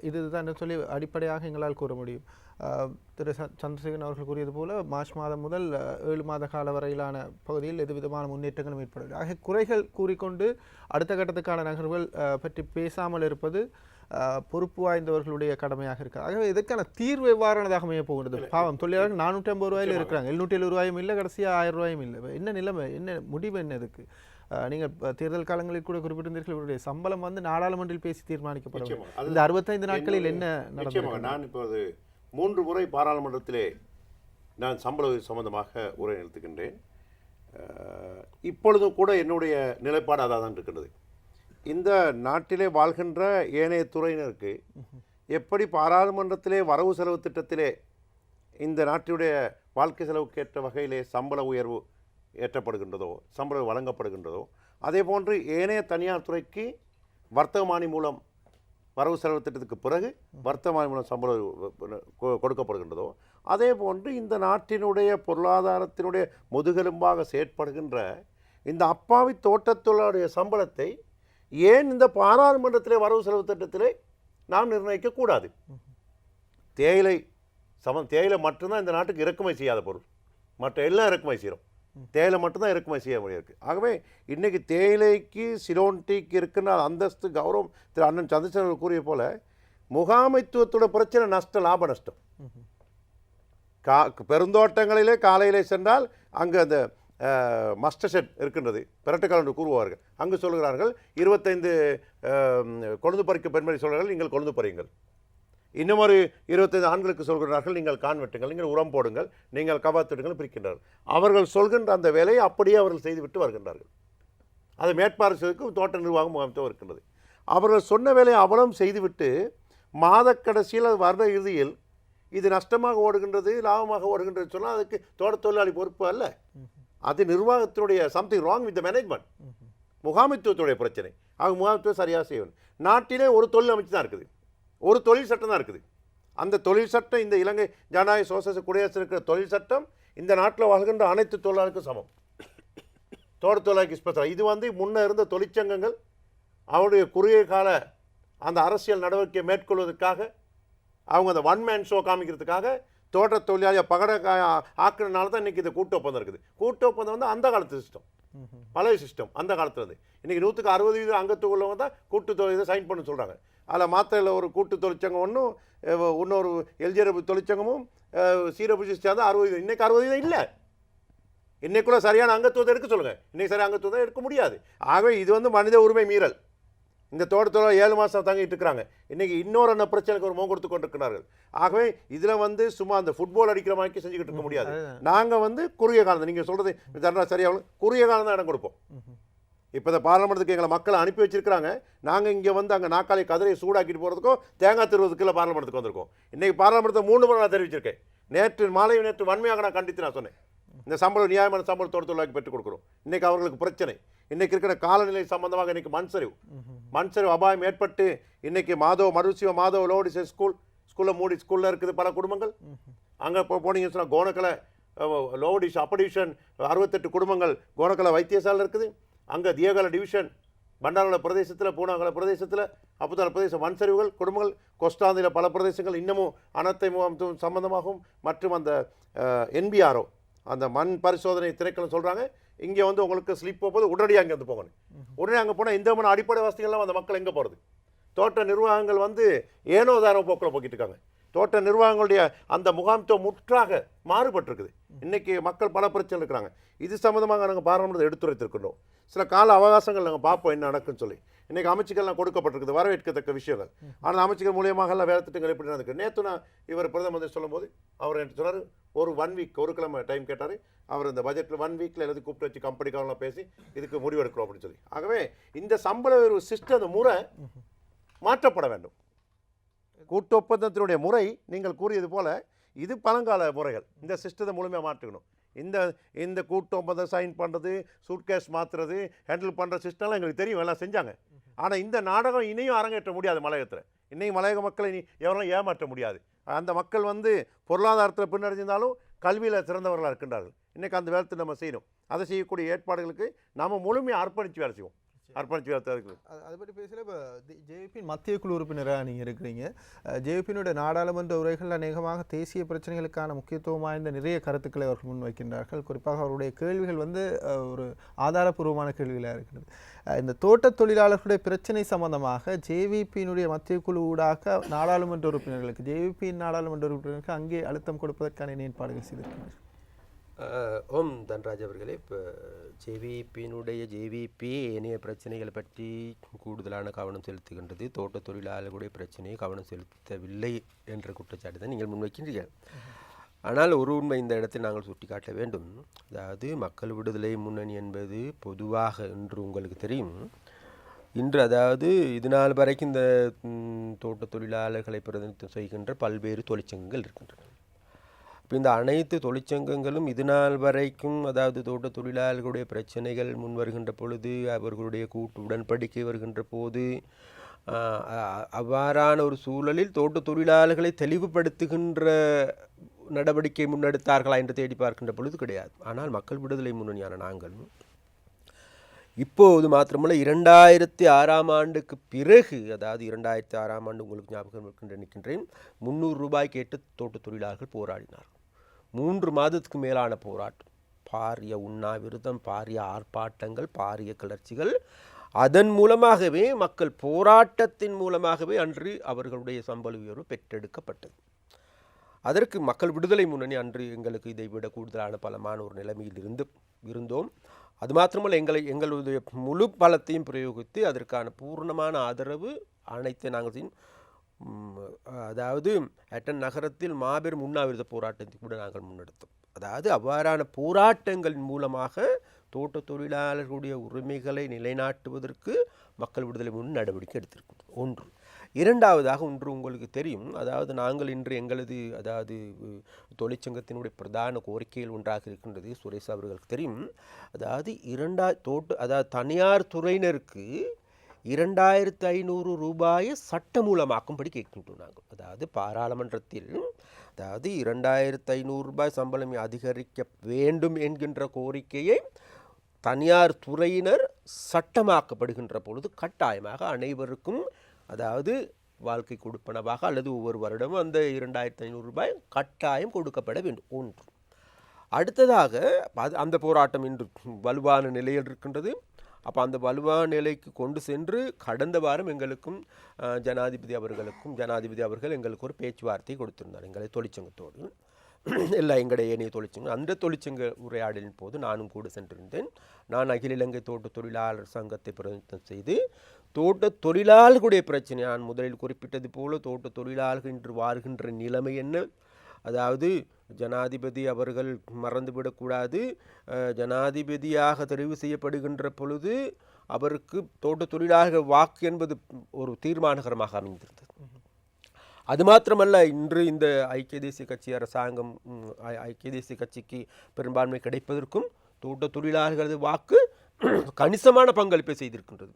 இதுதான் சொல்லி அடிப்படையாக எங்களால் கூற முடியும். திரு சந்திரசேகரன் அவர்கள் கூறியது போல மார்ச் மாதம் முதல் 7 மாத கால வரையிலான பகுதியில் எது விதமான முன்னேற்றங்களும் ஏற்படவில்லை. ஆக குறைகள் கூறிக்கொண்டு அடுத்த கட்டத்துக்கான நகர்வுகள் பற்றி பேசாமல் இருப்பது பொறுப்பு வாய்ந்தவர்களுடைய கடமையாக இருக்குது. ஆகவே இதற்கான தீர்வு எவ்வாறானதாக அமைய போகிறது? பாவம், தொழிலாளர்கள் 450 ரூபாயில் இருக்கிறாங்க, 770 ரூபாயும் இல்லை, கடைசியாக 1000 ரூபாயும் இல்லை. என்ன நிலைமை, என்ன முடிவு, என்ன இதுக்கு? நீங்கள் தேர்தல் காலங்களில் கூட குறிப்பிட்டிருந்தீர்கள், இவருடைய சம்பளம் வந்து நாடாளுமன்றில் பேசி தீர்மானிக்கப்படும். இந்த 65 நாட்களில் என்ன நடந்தது? நான் இப்போது 3 முறை பாராளுமன்றத்திலே நான் சம்பள சம்பந்தமாக உரை நிறுத்துகின்றேன். இப்பொழுதும் கூட என்னுடைய நிலைப்பாடு அதாக தான் இருக்கின்றது. இந்த நாட்டிலே வாழ்கின்ற ஏனைய துறையினருக்கு எப்படி பாராளுமன்றத்திலே வரவு செலவு திட்டத்திலே இந்த நாட்டினுடைய வாழ்க்கை செலவுக்கேற்ற வகையிலே சம்பள உயர்வு ஏற்றப்படுகின்றதோ, சம்பளம் வழங்கப்படுகின்றதோ, அதே போன்று ஏனைய தனியார் துறைக்கு வர்த்தகமானி மூலம் வரவு செலவு திட்டத்துக்கு பிறகு வர்த்தகமானி மூலம் சம்பளம் கொடுக்கப்படுகின்றதோ, அதே போன்று இந்த நாட்டினுடைய பொருளாதாரத்தினுடைய முதுகெலும்பாக செயற்படுகின்ற இந்த அப்பாவி தோட்டத்தொழிலாளருடைய சம்பளத்தை ஏன் இந்த பாராளுமன்றத்திலே வரவு செலவு திட்டத்திலே நாம் நிர்ணயிக்கக்கூடாது? தேயிலை மட்டும்தான் இந்த நாட்டுக்கு இறக்குமதி செய்யாத பொருள், மற்ற எல்லாம் இறக்குமதி செய்கிறோம். தேயிலை மட்டும்தான் இறக்குமதி செய்ய முடியாது. ஆகவே இன்றைக்கி தேயிலைக்கு சிலோன் டீக்கு இருக்கின்ற அந்தஸ்து கௌரவம் திரு அண்ணன் சந்திரசேகரன் கூறிய போல முகாமைத்துவத்தோட பிரச்சனை நஷ்டம், லாப நஷ்டம். பெருந்தோட்டங்களிலே காலையிலே சென்றால் அங்கு அந்த மஸ்டர் ஷெட் இருக்கின்றது, பிரட்டுக்கால் என்று கூறுவார்கள். அங்கு சொல்கிறார்கள் 25 கொழுந்து பறிக்க பெண்மணி சொல்கிறார்கள், நீங்கள் கொழுந்து பறியுங்கள். இன்னும் ஒரு 25 ஆண்களுக்கு சொல்கிறார்கள், நீங்கள் கான் வெட்டுங்கள், நீங்கள் உரம் போடுங்கள், நீங்கள் கவாத்திடுங்கள் பிரிக்கின்றார்கள். அவர்கள் சொல்கின்ற அந்த வேலையை அப்படியே அவர்கள் செய்துவிட்டு வருகின்றார்கள். அதை மேற்பார்வை செய்வதற்கு தோட்ட நிர்வாகம் முகாமைத்துவம் இருக்கின்றது. அவர்கள் சொன்ன வேலையை அவலம் செய்துவிட்டு மாதக்கடைசியில் அது வருட இறுதியில் இது நஷ்டமாக ஓடுகின்றது, லாபமாக ஓடுகின்றது சொன்னால் அதுக்கு தோட்ட தொழிலாளி பொறுப்பு அல்ல. அது நிர்வாகத்தினுடைய something wrong with the management, முகாமைத்துவத்துடைய பிரச்சனை. ஆக முகாமைத்துவம் சரியாக செய்யணும். நாட்டிலே ஒரு தொழில் அமைச்சு தான் இருக்குது, ஒரு தொழில் சட்டம் தான் இருக்குது. அந்த தொழில் சட்டம் இந்த இலங்கை ஜனநாயக சோசலிச குடியரசு இருக்கிற தொழில் சட்டம் இந்த நாட்டில் வாழ்கின்ற அனைத்து தொழிலாளருக்கும் சமம். தோட்ட தொழிலாளிக்கு ஸ்பெஷல். இது வந்து முன்ன இருந்த தொழிற்சங்கங்கள் அவருடைய குறுகிய கால அந்த அரசியல் நடவடிக்கையை மேற்கொள்வதற்காக, அவங்க அந்த ஒன் மேன் ஷோ காமிக்கிறதுக்காக தோட்ட தொழிலாளியை பகட ஆக்குறதுனால தான் இன்றைக்கி இந்த கூட்டு ஒப்பந்தம் இருக்குது. கூட்டு ஒப்பந்தம் வந்து அந்த காலத்து சிஸ்டம், பழைய சிஸ்டம். அந்த காலத்தில் வந்து இன்றைக்கி 160% அங்கத்துக்கு உள்ளவங்க தான் கூட்டு தொழிலை சைன் பண்ண சொல்கிறாங்க. அதில் மாத்திரையில் ஒரு கூட்டு தொழிற்சங்கம் ஒன்றும், இன்னொரு எல்ஜிஆர் தொழிற்சங்கமும் சீரபுஜி சேர்ந்து 60%. இன்றைக்கி 60% இல்லை. இன்றைக்குள்ள சரியான அங்கத்துவத்தை எடுக்க சொல்லுங்கள். இன்றைக்கி சரியான அங்கத்துவத்தை எடுக்க முடியாது. ஆகவே இது வந்து மனித உரிமை மீறல். இந்த தோட்டத்தில் 7 மாதம் தங்கிட்டு இருக்கிறாங்க. இன்றைக்கி இன்னொரு பிரச்சனைக்கு ஒரு முகம் கொடுத்து கொண்டிருக்கிறார்கள். ஆகவே இதில் வந்து சும்மா அந்த ஃபுட்பால் அடிக்கிற மாதிரி செஞ்சுக்கிட்டு இருக்க முடியாது. நாங்கள் வந்து குறுகிய காலம், நீங்கள் சொல்கிறது தண்டா சரியாக குறுகிய காலம் தான் இடம் கொடுப்போம். இப்போ இந்த பாராளுமன்றத்துக்கு எங்களை மக்களை அனுப்பி வச்சிருக்கிறாங்க. நாங்கள் இங்கே வந்து அங்கே நாக்காளி கதிரையை சூடாக்கிட்டு போகிறதுக்கும் தேங்காய் திருவதுக்குள்ள பாராளுமன்றத்துக்கு வந்திருக்கோம். இன்றைக்கி பாராளுமன்றத்தை 3 முறை நான் தெரிவிச்சிருக்கேன். நேற்று வன்மையாக நான் கண்டித்து நான் சொன்னேன், இந்த சம்பளம் நியாயமான சம்பளம் தோட்ட தொழிலாளி பெற்றுக் கொடுக்குறோம். இன்றைக்கி அவர்களுக்கு பிரச்சனை. இன்றைக்கி இருக்கிற காலநிலை சம்பந்தமாக இன்றைக்கி மண்சரிவு அபாயம் ஏற்பட்டு இன்றைக்கி மருசிவ மாதவ லோடிசை ஸ்கூலில் மூடி ஸ்கூலில் இருக்குது பல குடும்பங்கள். அங்கே போனீங்கன்னு சொன்னால் கோணக்கலை லோடிஷ் அப்படிஷன் 68 குடும்பங்கள் கோணக்கலை வைத்தியசாலை இருக்குது. அங்கே தியகல டிவிஷன் பண்டாரகல பிரதேசத்தில், பூனாகல பிரதேசத்தில், அப்போதான பிரதேசம் மண்சரிவுகள் குடும்பங்கள், கொஸ்டாந்தியில் பல பிரதேசங்கள் இன்னமும் அனத்தை முகாமைத்துவம் சம்பந்தமாகவும் மற்றும் அந்த NBRO அந்த மண் பரிசோதனை திணைக்களம் சொல்கிறாங்க, இங்கே வந்து உங்களுக்கு ஸ்லிப் போகும்போது உடனடியாக அங்கே வந்து போகணும். உடனே அங்கே போனால் இந்த அடிப்படை வசதிகள்லாம் அந்த மக்கள் எங்கே போகிறது? தோட்ட நிர்வாகங்கள் வந்து ஏனோ தாரோ போக்கில் போக்கிட்டு இருக்காங்க. தோட்ட நிர்வாகங்களுடைய அந்த முகாம்த்துவம் முற்றாக மாறுபட்டிருக்குது. இன்றைக்கி மக்கள் பல பிரச்சனை இருக்கிறாங்க. இது சம்மந்தமாக நாங்கள் பாராளுமன்றத்தை எடுத்துரைத்திருக்கின்றோம். சில கால அவகாசங்கள் நாங்கள் பார்ப்போம் என்ன நடக்குன்னு சொல்லி. இன்றைக்கி அமைச்சுக்கள்லாம் கொடுக்கப்பட்டிருக்குது, வரவேற்கத்தக்க விஷயங்கள். ஆனால் அமைச்சுகள் மூலியமாக எல்லாம் வேலை திட்டங்கள் எப்படி நடந்துருக்கு. நேற்று நான் இவர் பிரதம மந்திரி சொல்லும்போது அவர் என்ன சொன்னார், ஒரு 1 வீக் ஒரு கிழமை டைம் கேட்டார். அவர் இந்த பட்ஜெட்டில் 1 வீக்கில் எல்லாத்தையும் கூப்பிட்டு வச்சு கம்பெனிக்காரெல்லாம் பேசி இதுக்கு முடிவெடுக்கிறோம் அப்படின்னு சொல்லி. ஆகவே இந்த சம்பள உயர்வு சிஸ்டம், அந்த முறை மாற்றப்பட வேண்டும். கூட்டு ஒப்பந்தத்தினுடைய முறை நீங்கள் கூறியது போல இது பழங்கால முறைகள். இந்த சிஸ்டத்தை முழுமையாக மாற்றிக்கணும். இந்த கூட்டு ஒப்பந்தம் சைன் பண்ணுறது, சூட்கேஸ் மாற்றுறது, ஹேண்டில் பண்ணுற சிஸ்டம்லாம் எங்களுக்கு தெரியும், எல்லாம் செஞ்சாங்க. ஆனால் இந்த நாடகம் இனியும் அரங்கேற்ற முடியாது மலையகத்தில். இன்னையும் மலையக மக்களை எவரும் ஏமாற்ற முடியாது. அந்த மக்கள் பொருளாதாரத்தில் பின்னடைஞ்சிருந்தாலும் கல்வியில் சிறந்தவர்களாக இருக்கின்றார்கள். இன்றைக்கி அந்த வேலை நம்ம செய்யணும். அதை செய்யக்கூடிய ஏற்பாடுகளுக்கு நாம் முழுமையாக அர்ப்பணித்து வேலை செய்வோம். அர்ப்பணித்து வேலை இருக்குது. அதை பற்றி பேசல. இப்போ ஜேவிபியின் மத்திய குழு உறுப்பினராக நீங்கள் இருக்கிறீங்க. ஜேவிபியினுடைய நாடாளுமன்ற உரைகள் அநேகமாக தேசிய பிரச்சனைகளுக்கான முக்கியத்துவம் வாய்ந்த நிறைய கருத்துக்களை அவர்கள் முன்வைக்கின்றார்கள். குறிப்பாக அவருடைய கேள்விகள் ஒரு ஆதாரபூர்வமான கேள்விகளாக இருக்கிறது. இந்த தோட்ட தொழிலாளர்களுடைய பிரச்சனை சம்பந்தமாக ஜேவிபியினுடைய மத்திய குழு ஊடாக நாடாளுமன்ற உறுப்பினர்களுக்கு, ஜேவிபியின் நாடாளுமன்ற உறுப்பினர்களுக்கு அங்கே அழுத்தம் கொடுப்பதற்கான ஏற்பாடுகள் செய்திருக்கிறார்கள். ஓம் தன்ராஜ் அவர்களே, இப்போ ஜேவிபி ஏனைய பிரச்சனைகளை பற்றி கூடுதலான கவனம் செலுத்துகின்றது. தோட்ட தொழிலாளர்களுடைய பிரச்சனையை கவனம் செலுத்தவில்லை என்ற குற்றச்சாட்டு தான் நீங்கள் முன்வைக்கின்றீர்கள். ஆனால் ஒரு உண்மை இந்த இடத்தில் நாங்கள் சுட்டிக்காட்ட வேண்டும். அதாவது மக்கள் விடுதலை முன்னணி என்பது பொதுவாக என்று உங்களுக்கு தெரியும். இன்று அதாவது இதுநாள் வரைக்கும் இந்த தோட்ட தொழிலாளர்களை பிரதிநிதித்துவம் செய்கின்ற பல்வேறு தொழிற்சங்கங்கள் இருக்கின்றன. இப்போ இந்த அனைத்து தொழிற்சங்கங்களும் இதுநாள் வரைக்கும் அதாவது தோட்ட தொழிலாளர்களுடைய பிரச்சனைகள் முன் வருகின்ற பொழுது, அவர்களுடைய கூட்டு உடன்படிக்கை வருகின்ற போது, அவ்வாறான ஒரு சூழலில் தோட்ட தொழிலாளர்களை தெளிவுபடுத்துகின்ற நடவடிக்கை முன்னெடுத்தார்களா என்று தேடி பார்க்கின்ற பொழுது கிடையாது. ஆனால் மக்கள் விடுதலை முன்னணியான நாங்கள் இப்போது மாத்திரமல்ல 2006ஆம் ஆண்டுக்கு பிறகு, அதாவது 2006ஆம் ஆண்டு உங்களுக்கு ஞாபகம் இருக்கின்ற நினைக்கின்றேன், 300 ரூபாய் கேட்டு தோட்ட தொழிலாளர்கள் போராடினார். 3 மாதத்துக்கு மேலான போராட்டம், பாரிய உண்ணாவிரதம், பாரிய ஆர்ப்பாட்டங்கள், பாரிய கிளர்ச்சிகள். அதன் மூலமாகவே மக்கள் போராட்டத்தின் மூலமாகவே அன்று அவர்களுடைய சம்பள உயர்வு பெற்றெடுக்கப்பட்டது. அதற்கு மக்கள் விடுதலை முன்னணி அன்று எங்களுக்கு இதை விட கூடுதலான பலமான ஒரு நிலைமையில் இருந்தோம். அது மாத்திரமல்ல, எங்களுடைய முழு பலத்தையும் பிரயோகித்து அதற்கான பூர்ணமான ஆதரவு அனைத்து நாங்கள் அதாவது அட்டன் நகரத்தில் மாபெரும் உண்ணாவிரத போராட்டத்தை கூட நாங்கள் முன்னெடுத்தோம். அதாவது அவ்வாறான போராட்டங்களின் மூலமாக தோட்ட தொழிலாளர்களுடைய உரிமைகளை நிலைநாட்டுவதற்கு மக்கள் விடுதலை முன்னணி நடவடிக்கை எடுத்திருக்கிறது. ஒன்று. இரண்டாவதாக ஒன்று உங்களுக்கு தெரியும், அதாவது நாங்கள் இன்று எங்களது அதாவது தொழிற்சங்கத்தினுடைய பிரதான கோரிக்கைகள் ஒன்றாக இருக்கின்றது. சுரேஷ் அவர்களுக்கு தெரியும், அதாவது அதாவது தனியார் துறையினருக்கு 2500 ரூபாயை சட்டமூலமாக்கும்படி கேட்கின்றோம் நாங்கள். அதாவது பாராளுமன்றத்தில் அதாவது 2500 ரூபாய் சம்பளம் அதிகரிக்க வேண்டும் என்கின்ற கோரிக்கையை தனியார் துறையினர் சட்டமாக்கப்படுகின்ற பொழுது கட்டாயமாக அனைவருக்கும் அதாவது வாழ்க்கை கொடுப்பனவாக அல்லது ஒவ்வொரு வருடமும் அந்த 2500 ரூபாய் கட்டாயம் கொடுக்கப்பட வேண்டும். ஒன்று. அடுத்ததாக அந்த போராட்டம் இன்று வலுவான நிலையில் இருக்கின்றது. அப்போ அந்த வலுவான நிலைக்கு கொண்டு சென்று கடந்த வாரம் எங்களுக்கும் ஜனாதிபதி அவர்கள் எங்களுக்கு ஒரு பேச்சுவார்த்தை கொடுத்திருந்தார் எங்களை தொழிற்சங்கத்தோடு. எல்லா எங்களுடைய ஏனைய தொழிற்சங்கம், அந்த தொழிற்சங்க உரையாடலின் போது நானும் கூட சென்றிருந்தேன். நான் அகில இலங்கை தோட்ட தொழிலாளர் சங்கத்தை பிரதிநிதித்துவம் செய்து தோட்ட தொழிலாளர்களுடைய பிரச்சனை, நான் முதலில் குறிப்பிட்டது போல தோட்ட தொழிலாளர்கள் இன்று வாழ்கின்ற நிலைமை என்ன, அதாவது ஜனாதிபதி அவர்கள் மறந்துவிடக்கூடாது, ஜனாதிபதியாக தெரிவு செய்யப்படுகின்ற பொழுது அவருக்கு தோட்ட தொழிலாளர்கள் வாக்கு என்பது ஒரு தீர்மானகரமாக அமைந்திருந்தது. அது மாத்திரமல்ல, இன்று இந்த ஐக்கிய தேசிய கட்சி அரசாங்கம், ஐக்கிய தேசிய கட்சிக்கு பெரும்பான்மை கிடைப்பதற்கும் தோட்ட தொழிலாளர்களது வாக்கு கணிசமான பங்களிப்பை செய்திருக்கின்றது.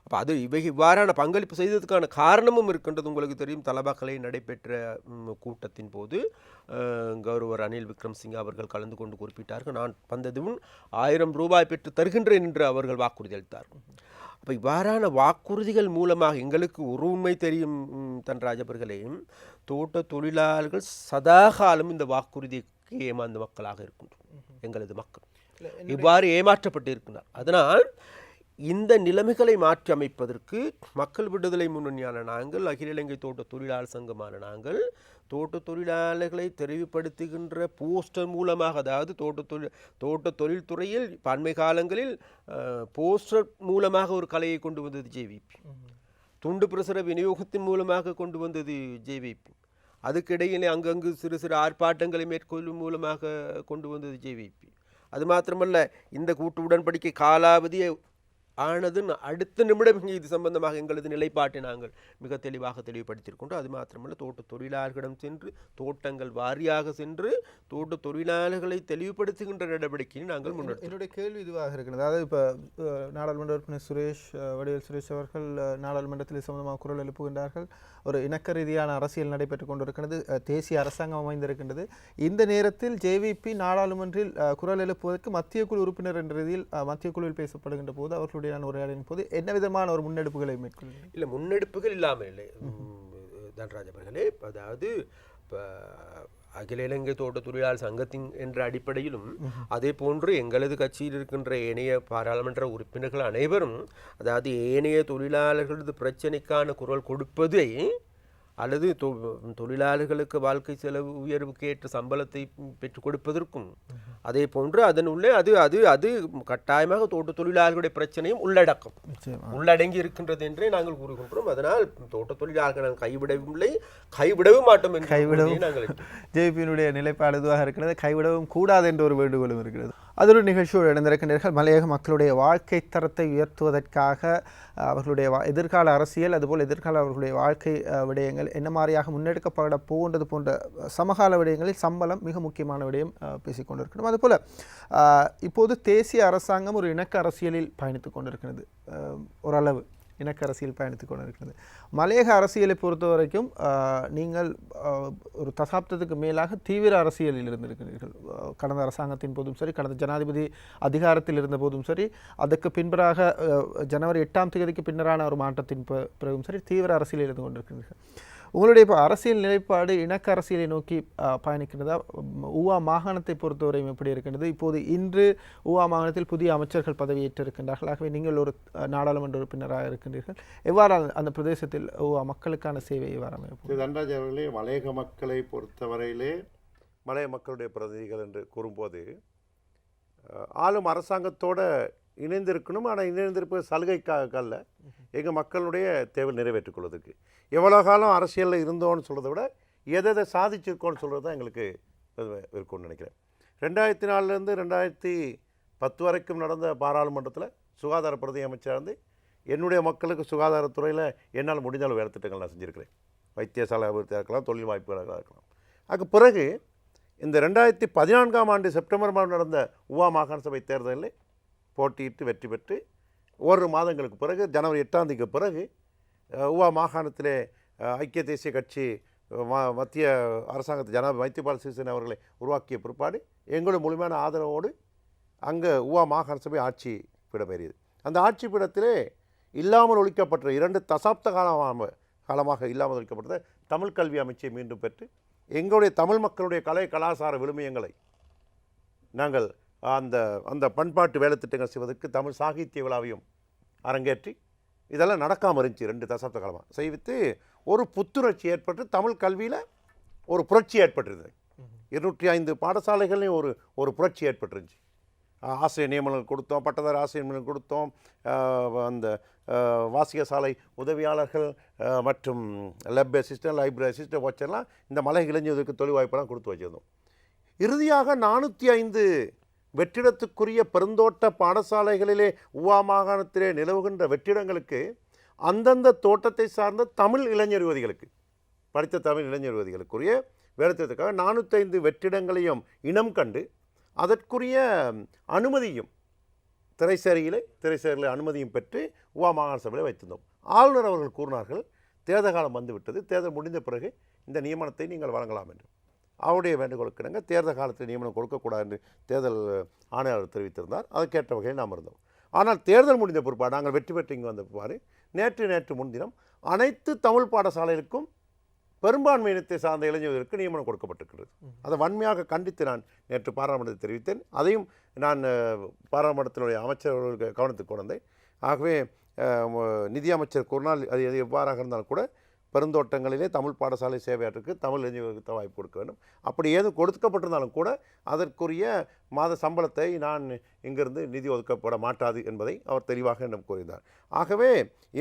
அப்போ அது இவ்வாறான பங்களிப்பு செய்ததுக்கான காரணமும் இருக்கின்றது. உங்களுக்கு தெரியும், தலபாக்கலை நடைபெற்ற கூட்டத்தின் போது கௌரவர் ரணில் விக்ரமசிங்கே அவர்கள் கலந்து கொண்டு குறிப்பிட்டார்கள், நான் வந்ததும் 1000 ரூபாய் பெற்று தருகின்றேன் என்று அவர்கள் வாக்குறுதி அளித்தார்கள். அப்போ இவ்வாறான வாக்குறுதிகள் மூலமாக எங்களுக்கு ஒரு உண்மை தெரியும் தன்ராஜ் அவர்களே, தோட்ட தொழிலாளர்கள் சதாகாலம் இந்த வாக்குறுதிக்கு ஏமாந்த மக்களாக இருக்கின்றோம். எங்களது மக்கள் இவ்வாறு ஏமாற்றப்பட்டு இருக்கிறார். அதனால் இந்த நிலைமைகளை மாற்றி அமைப்பதற்கு மக்கள் விடுதலை முன்னணியான நாங்கள், அகில இலங்கை தோட்ட தொழிலாளர் சங்கமான நாங்கள், தோட்ட தொழிலாளர்களை தெரிவுபடுத்துகின்ற போஸ்டர் மூலமாக, அதாவது தோட்ட தொழில்துறையில் அண்மை காலங்களில் போஸ்டர் மூலமாக ஒரு கலையை கொண்டு வந்தது ஜேவிபி. துண்டு பிரசுர விநியோகத்தின் மூலமாக கொண்டு வந்தது ஜேவிபி. அதுக்கிடையிலே அங்கங்கு சிறு சிறு ஆர்ப்பாட்டங்களை மேற்கொள்ளும் மூலமாக கொண்டு வந்தது ஜேவிபி. அது மாத்திரமல்ல, இந்த கூட்டு உடன்படிக்கை காலாவதியை ஆனது அடுத்த நிமிடம் இது சம்பந்தமாக எங்களது நிலைப்பாட்டை நாங்கள் மிக தெளிவாக தெளிவுபடுத்தியிருக்கின்றோம். அது மாத்திரமல்ல, தோட்ட தொழிலாளர்களிடம் சென்று, தோட்டங்கள் வாரியாக சென்று தோட்ட தொழிலாளர்களை தெளிவுபடுத்துகின்ற நடவடிக்கையை நாங்கள் முன்னெடுத்தோம். என்னுடைய கேள்வி இதுவாக இருக்கிறது. அதாவது இப்போ நாடாளுமன்ற உறுப்பினர் வடிவேல் சுரேஷ் அவர்கள் நாடாளுமன்றத்தில் சம்பந்தமாக குரல் எழுப்புகின்றார்கள். ஒரு இணக்க ரீதியான அரசியல் நடைபெற்றுக் கொண்டிருக்கிறது, தேசிய அரசாங்கம் அமைந்திருக்கின்றது. இந்த நேரத்தில் ஜேவிபி நாடாளுமன்றில் குரல் எழுப்புவதற்கு மத்திய குழு உறுப்பினர் என்ற ரீதியில் மத்திய குழுவில் பேசப்படுகின்ற போது, அவர்களுடைய உரையாடலின் போது என்ன விதமான ஒரு முன்னெடுப்புகளை மேற்கொள்ளுங்கள்? இல்லை, முன்னெடுப்புகள் இல்லாமல் இல்லை தன்ராஜ் அவர்களே. அதாவது இப்போ அகில இலங்கை தோட்ட தொழிலாளர் சங்கத்தின் என்ற அடிப்படையிலும், அதே போன்று எங்களது கட்சியில் இருக்கின்ற ஏனைய பாராளுமன்ற உறுப்பினர்கள் அனைவரும், அதாவது ஏனைய தொழிலாளர்களது பிரச்சனைக்கான குரல் கொடுப்பதை அல்லது தொழிலாளர்களுக்கு வாழ்க்கை செலவு உயர்வுக்கு ஏற்ற சம்பளத்தை பெற்றுக் கொடுப்பதற்கும், அதே போன்று அதன் உள்ளே அது அது அது கட்டாயமாக தோட்ட தொழிலாளர்களுடைய பிரச்சனையும் உள்ளடங்கி இருக்கின்றது என்றே நாங்கள் கூறுகின்றோம். அதனால் தோட்ட தொழிலாளர்கள் நாங்கள் கைவிடவும் இல்லை, கைவிடவும் மாட்டோம் என்று நாங்கள் ஜேபியினுடைய நிலைப்பாடு இதுவாக இருக்கிறது. கைவிடவும் கூடாது என்ற ஒரு வேண்டுகோளும் இருக்கிறது. அது ஒரு நிகழ்ச்சியோடு இணைந்திருக்கின்றீர்கள். மலையக மக்களுடைய வாழ்க்கை தரத்தை உயர்த்துவதற்காக அவர்களுடைய எதிர்கால அரசியல், அதுபோல் எதிர்கால அவர்களுடைய வாழ்க்கை விடயங்கள் என்ன மாதிரியாக முன்னெடுக்கப்பட போகின்றது போன்ற சமகால விடயங்களில் சம்பளம் மிக முக்கியமான விடயம் பேசிக்கொண்டிருக்கணும். அதுபோல் இப்போது தேசிய அரசாங்கம் ஒரு இணக்க அரசியலில் பயணித்து கொண்டிருக்கிறது, ஓரளவு இணக்க அரசியல் பயணித்துக் கொண்டிருக்கிறது. மலையக அரசியலை பொறுத்த வரைக்கும் நீங்கள் ஒரு தசாப்தத்துக்கு மேலாக தீவிர அரசியலில் இருந்திருக்கிறீர்கள். கடந்த அரசாங்கத்தின் போதும் சரி, கடந்த ஜனாதிபதி அதிகாரத்தில் இருந்த போதும் சரி, அதுக்கு பின்பராக ஜனவரி 8ஆம் தேதிக்கு பின்னரான ஒரு மாற்றத்தின் பிறகும் சரி, தீவிர அரசியலில் இருந்து கொண்டிருக்கிறீர்கள். உங்களுடைய இப்போ அரசியல் நிலைப்பாடு இணக்க அரசியலை நோக்கி பயணிக்கிறதா? ஊவா மாகாணத்தை பொறுத்தவரையும் எப்படி இருக்கின்றது? இப்போது இன்று ஊவா மாகாணத்தில் புதிய அமைச்சர்கள் பதவியேற்றிருக்கின்றார்கள். ஆகவே நீங்கள் ஒரு நாடாளுமன்ற உறுப்பினராக இருக்கின்றீர்கள். எவ்வாறு அந்த பிரதேசத்தில் ஊவா மக்களுக்கான சேவை எவ்வாறு அமையும்? தன்ராஜ் அவர்களே, மலையக மக்களை பொறுத்தவரையிலே மலைய மக்களுடைய பிரதிநிதிகள் என்று கூறும்போது ஆளும் அரசாங்கத்தோடு இணைந்திருக்கணும். ஆனால் இணைந்திருப்பது சலுகைக்காக அல்ல, எங்கள் மக்களுடைய தேவை நிறைவேற்றிக் கொள்வதற்கு. எவ்வளோ காலம் அரசியலில் இருந்தோன்னு சொல்கிறத விட எதை சாதிச்சிருக்கோன்னு சொல்கிறது தான் எங்களுக்கு இருக்கும்னு நினைக்கிறேன். 2004 2010 வரைக்கும் நடந்த பாராளுமன்றத்தில் சுகாதார பிரதி அமைச்சராக இருந்து என்னுடைய மக்களுக்கு சுகாதாரத்துறையில் என்னால் முடிஞ்சாலும் வேலை திட்டங்கள் நான் செஞ்சுருக்கிறேன். வைத்தியசாலை அபிவிருத்தியாக இருக்கலாம், தொழில் வாய்ப்புகளாக இருக்கலாம். அதுக்கு பிறகு இந்த 2014ஆம் ஆண்டு செப்டம்பர் மாதம் நடந்த ஊவா மாகாண சபை தேர்தலில் போட்டியிட்டு வெற்றி பெற்று ஒரு மாதங்களுக்கு பிறகு ஜனவரி 8ஆம் தேதிக்கு பிறகு ஊவா மாகாணத்திலே ஐக்கிய தேசிய கட்சி மத்திய அரசாங்கத்தை ஜனாதிபதி மைத்ரிபால சிறிசேன அவர்களை உருவாக்கிய பிற்பாடு எங்களுடைய முழுமையான ஆதரவோடு அங்கே ஊவா மாகாண சபை ஆட்சி பீடமேறியது. அந்த ஆட்சி பீடத்திலே இல்லாமல் ஒழிக்கப்பட்ட 2 தசாப்த காலமாக இல்லாமல் ஒழிக்கப்பட்ட தமிழ் கல்வி அமைச்சை மீண்டும் பெற்று எங்களுடைய தமிழ் மக்களுடைய கலை கலாச்சார விழுமியங்களை நாங்கள் அந்த அந்த பண்பாட்டு வேலைத்திட்டங்கள் செய்வதற்கு தமிழ் சாகித்ய விழாவையும் அரங்கேற்றி இதெல்லாம் நடக்காமல் இருந்துச்சு 2 தசாப்த காலமாக செய்வித்து ஒரு புத்துணர்ச்சி ஏற்பட்டு தமிழ் கல்வியில் ஒரு புரட்சி ஏற்பட்டிருந்தது. 205 பாடசாலைகள்லையும் ஒரு புரட்சி ஏற்பட்டுருந்துச்சு. ஆசிரியர் நியமனங்கள் கொடுத்தோம், பட்டதாரி ஆசிரியர் நியமனங்கள் கொடுத்தோம், அந்த வாசிக சாலை உதவியாளர்கள் மற்றும் லெப் அசிஸ்டன்ட், லைப்ரரி அசிஸ்டன்ட் வச்செல்லாம் இந்த மலை இளைஞர்களுக்கு தொழில் வாய்ப்பெல்லாம் கொடுத்து வச்சுருந்தோம். இறுதியாக 405 வெற்றிடத்துக்குரிய பெருந்தோட்ட பாடசாலைகளிலே ஊவா மாகாணத்திலே நிலவுகின்ற வெற்றிடங்களுக்கு அந்தந்த தோட்டத்தை சார்ந்த தமிழ் இளைஞர் யுவதிகளுக்கு, படித்த தமிழ் இளைஞர் யுவதிகளுக்குரிய வேலைத்திட்டத்துக்காக 405 வெற்றிடங்களையும் இனம் கண்டு அதற்குரிய அனுமதியும் திரைசேரியில் அனுமதியும் பெற்று ஊவா மாகாண சபையில் வைத்திருந்தோம். ஆளுநர் அவர்கள் கூறினார்கள், தேர்தல் காலம் வந்துவிட்டது, தேர்தல் முடிந்த பிறகு இந்த நியமனத்தை நீங்கள் வழங்கலாம் என்று. அவருடைய வேண்டுகோளுக்கு இணங்க தேர்தல் காலத்தில் நியமனம் கொடுக்கக்கூடாது என்று தேர்தல் ஆணையாளர் தெரிவித்திருந்தார். அதுக்கேற்ற வகையில் நாம் இருந்தோம். ஆனால் தேர்தல் முடிந்த பிற்பாடு நாங்கள் வெற்றி பெற்று இங்கே வந்த பிற்பாடு நேற்று முன்தினம் அனைத்து தமிழ் பாடசாலைகளுக்கும் பெரும்பான்மை இனத்தை சார்ந்த இளைஞர்களுக்கு நியமனம் கொடுக்கப்பட்டிருக்கிறது. அதை வன்மையாக கண்டித்து நான் நேற்று பாராளுமன்றத்தில் தெரிவித்தேன். அதையும் நான் பாராளுமன்றத்தினுடைய அமைச்சர்களுக்கு கவனத்துக்கு கொண்டு வந்தேன். ஆகவே நிதியமைச்சர் கூறினால் அது எது எவ்வாறாக இருந்தாலும் கூட பெருந்தோட்டங்களிலே தமிழ் பாடசாலை சேவையாற்றுக்கு தமிழ் எஞ்சி வாய்ப்பு கொடுக்க வேண்டும். அப்படி ஏதும் கொடுக்கப்பட்டிருந்தாலும் கூட அதற்குரிய மாத சம்பளத்தை நான் இங்கிருந்து நிதி ஒதுக்கப்பட மாட்டாது என்பதை அவர் தெளிவாக என்னிடம் கூறினார். ஆகவே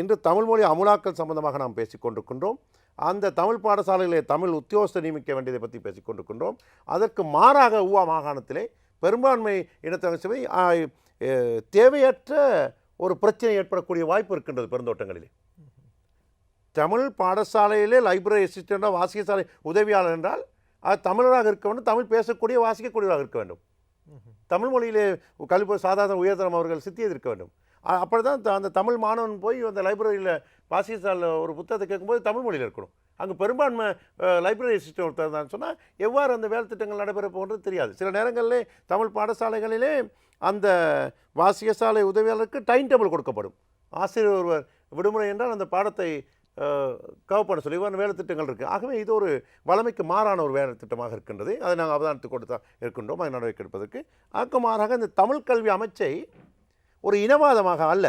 இன்று தமிழ் மொழி அமுலாக்கல் சம்பந்தமாக நாம் பேசிக்கொண்டிருக்கின்றோம். அந்த தமிழ் பாடசாலைகளை தமிழ் உத்தியோகஸ்தர் நியமிக்க வேண்டியதை பற்றி பேசிக்கொண்டிருக்கின்றோம். அதற்கு மாறாக ஊவா மாகாணத்திலே பெரும்பான்மை இனத்தவர்கள் சபை தேவையற்ற ஒரு பிரச்சனை ஏற்படக்கூடிய வாய்ப்பு இருக்கின்றது. பெருந்தோட்டங்களிலே தமிழ் பாடசாலையிலே லைப்ரரி அசிஸ்டண்டாக வாசிகசாலை உதவியாளர் என்றால் அது தமிழராக இருக்க வேண்டும், தமிழ் பேசக்கூடிய வாசிக்கக்கூடியவராக இருக்க வேண்டும். தமிழ் மொழியிலே கல்வி சாதாரண உயர்தரம் அவர்கள் சித்தியது இருக்க வேண்டும். அப்படி தான் அந்த தமிழ் மாணவன் போய் அந்த லைப்ரரியில் வாசிகசாலையில் ஒரு புத்தகத்தை கேட்கும்போது தமிழ் மொழியில் இருக்கணும். அங்கே பெரும்பான்மை லைப்ரரி அசிஸ்டன்ட் ஒருத்தர் இருந்தான்னு சொன்னால் எவ்வாறு அந்த வேலை திட்டங்கள் நடைபெற போன்றது தெரியாது. சில நேரங்களிலே தமிழ் பாடசாலைகளிலே அந்த வாசிகசாலை உதவியாளருக்கு டைம் டேபிள் கொடுக்கப்படும். ஆசிரியர் ஒருவர் விடுமுறை என்றால் அந்த பாடத்தை கவர் பண்ண சொல்லி இவ்வாறு வேலை திட்டங்கள் இருக்குது. ஆகவே இது ஒரு வளமைக்கு மாறான ஒரு வேலை திட்டமாக இருக்கின்றது. அதை நாங்கள் அவதானத்துக்கு கொடுத்தா இருக்கின்றோம் அதை நடவடிக்கை எடுப்பதற்கு. அதுக்கு மாறாக இந்த தமிழ் கல்வி அமைச்சை ஒரு இனவாதமாக அல்ல,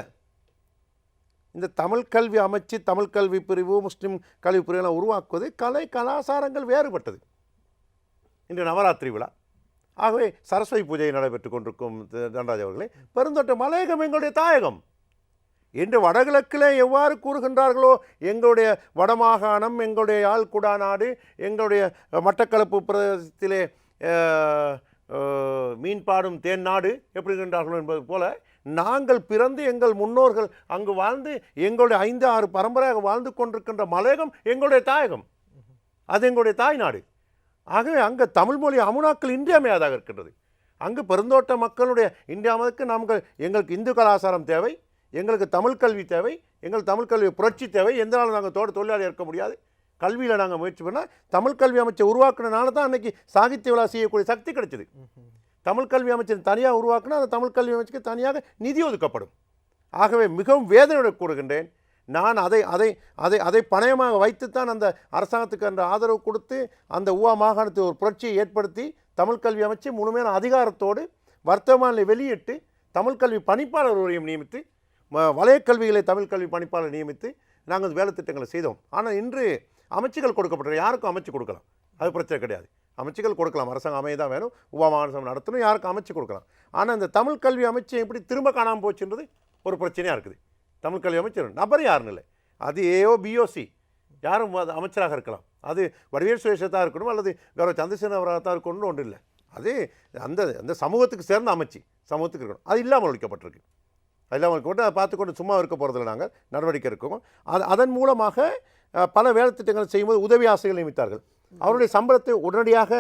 இந்த தமிழ் கல்வி அமைச்சு தமிழ் கல்வி பிரிவு முஸ்லீம் கல்வி பிரிவுகளை உருவாக்குவது கலை கலாச்சாரங்கள் வேறுபட்டது. இன்று நவராத்திரி விழா, ஆகவே சரஸ்வதி பூஜை நடைபெற்று கொண்டிருக்கும் தண்டராஜ் அவர்களே, பெருந்தோட்ட மலையகம் எங்களுடைய தாயகம் என்று வடகிழக்கிலே எவ்வாறு கூறுகின்றார்களோ எங்களுடைய வடமாகாணம், எங்களுடைய யாழ் குடாநாடு, எங்களுடைய மட்டக்களப்பு பிரதேசத்திலே மீன்பாடும் தேன் நாடு எப்படி இருக்கின்றார்களோ என்பது போல நாங்கள் பிறந்து எங்கள் முன்னோர்கள் அங்கு வாழ்ந்து எங்களுடைய 5-6 பரம்பரையாக வாழ்ந்து கொண்டிருக்கின்ற மலையகம் எங்களுடைய தாயகம், அது எங்களுடைய தாய் நாடு. ஆகவே அங்கே தமிழ் மொழி அமுனாக்கள் இன்றியமையாதாக இருக்கின்றது. அங்கு பெருந்தோட்ட மக்களுடைய இந்தியாவுக்கு எங்களுக்கு இந்து கலாச்சாரம் தேவை, எங்களுக்கு தமிழ் கல்வி தேவை, எங்கள் தமிழ் கல்வி புரட்சி தேவை. எந்த நாளும் நாங்கள் தொழிலாளி இருக்க முடியாது. கல்வியில் நாங்கள் முயற்சி பண்ணால் தமிழ் கல்வி அமைச்சை உருவாக்குனனால தான் அன்றைக்கி சாகித்ய விழா செய்யக்கூடிய சக்தி கிடைச்சிது. தமிழ் கல்வி அமைச்சர் தனியாக உருவாக்குனா அந்த தமிழ் கல்வி அமைச்சுக்கு தனியாக நிதி ஒதுக்கப்படும். ஆகவே மிகவும் வேதனையோடு கூறுகின்றேன். நான் அதை அதை அதை அதை பணயமாக வைத்துத்தான் அந்த அரசாங்கத்துக்கு அந்த ஆதரவு கொடுத்து அந்த ஊவா மாகாணத்தை ஒரு புரட்சியை ஏற்படுத்தி தமிழ் கல்வி அமைச்சு முழுமையான அதிகாரத்தோடு வர்த்தமானில் வெளியிட்டு தமிழ் கல்வி பணிப்பாளர் ஒருவரையும் நியமித்து வலயக்கல்விகளை தமிழ் கல்வி பணிப்பாளர் நியமித்து நாங்கள் வேலை திட்டங்களை செய்தோம். ஆனால் இன்று அமைச்சுகள் கொடுக்கப்பட்ட யாருக்கும் அமைச்சு கொடுக்கலாம், அது பிரச்சனை கிடையாது. அமைச்சுகள் கொடுக்கலாம், அரசாங்கம் அமையதான் வேணும், ஊவா மாகாண நடத்தணும், யாருக்கும் அமைச்சு கொடுக்கலாம். ஆனால் இந்த தமிழ் கல்வி அமைச்சு எப்படி திரும்ப காணாமல் போச்சுன்றது ஒரு பிரச்சனையாக இருக்குது. தமிழ் கல்வி அமைச்சர் நபர் யாருன்னு இல்லை, அது ஏஓ பிஓசி யாரும் அது அமைச்சராக இருக்கலாம், அது வடிவேல் சுரேஷத்தான் இருக்கணும் அல்லது கௌரவ சந்திரசேகரன் அவராகத்தான் இருக்கணும்னு ஒன்றும் இல்லை. அது அந்த அந்த சமூகத்துக்கு சேர்ந்த அமைச்சு சமூகத்துக்கு இருக்கணும். அது இல்லாமல் ஒழிக்கப்பட்டிருக்கு. அது இல்லாமல் ஒழிக்கப்பட்டு அதை பார்த்துக்கொண்டு சும்மா இருக்க போகிறதில்ல. நாங்கள் நடவடிக்கை இருக்கோம். அதன் மூலமாக பல வேலை திட்டங்கள் செய்யும்போது உதவி ஆசைகள் நியமித்தார்கள். அவருடைய சம்பளத்தை உடனடியாக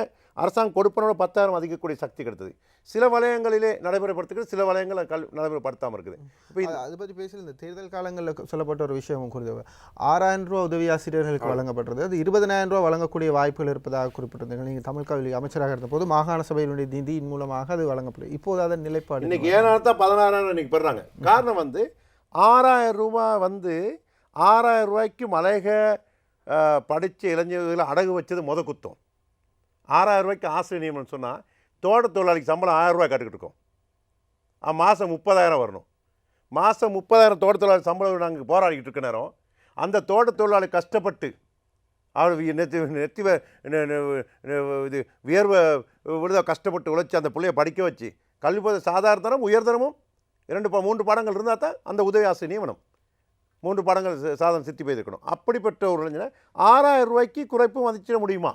அரசாங்கம் கொடுப்பனோட 10,000 அதிகக்கூடிய சக்தி கிடைத்தது. சில வலயங்களிலே நடைமுறைப்படுத்துகிறது, சில வலயங்கள் நடைமுறைப்படுத்தாமல் இருக்குது. இப்போ அதை பற்றி பேசி இந்த தேர்தல் காலங்களில் சொல்லப்பட்ட ஒரு விஷயம் குறித்து 6,000 ரூபா உதவி ஆசிரியர்களுக்கு வழங்கப்பட்டது. அது 20,000 ரூபா வழங்கக்கூடிய வாய்ப்புகள் இருப்பதாக குறிப்பிட்டிருந்தீங்க. நீங்கள் தமிழ் கல்வி அமைச்சராக இருந்தபோது மாகாண சபையினுடைய நிதியின் மூலமாக அது வழங்கப்படும். இப்போது அதன் நிலைப்பாடு இன்னைக்கு 7,000 16,000 இன்னைக்கு பெறாங்க. காரணம் 6,000 ரூபா 6,000 ரூபாய்க்கு மலையக படித்த இளைஞர்களை அடகு வச்சது குத்தம். 6,000 ரூபாய்க்கு ஆசிரியர் நியமனம் சொன்னால் தோட்ட தொழிலாளிக்கு சம்பளம் 1,000 ரூபாய் கட்டுக்கிட்டு இருக்கோம். மாதம் 30,000 வரணும். மாதம் 30,000 தோட்ட தொழிலாளி சம்பளம் நாங்கள் போராடிக்கிட்டு இருக்க நேரம் அந்த தோட்ட தொழிலாளி கஷ்டப்பட்டு அவர் நெத்தி இது வியர்வை விழுத கஷ்டப்பட்டு உழைச்சி அந்த பிள்ளைய படிக்க வச்சு கல்வி போத சாதாரண தரம் உயர்தரமும் 3 பாடங்கள் இருந்தால் தான் அந்த உதவி ஆசிரியர் நியமனம். 3 பாடங்கள் சாதனை சித்தி போயிருக்கணும். அப்படிப்பட்ட ஒரு இளைஞனை 6,000 ரூபாய்க்கு குறைப்பு மதிச்சிட முடியுமா?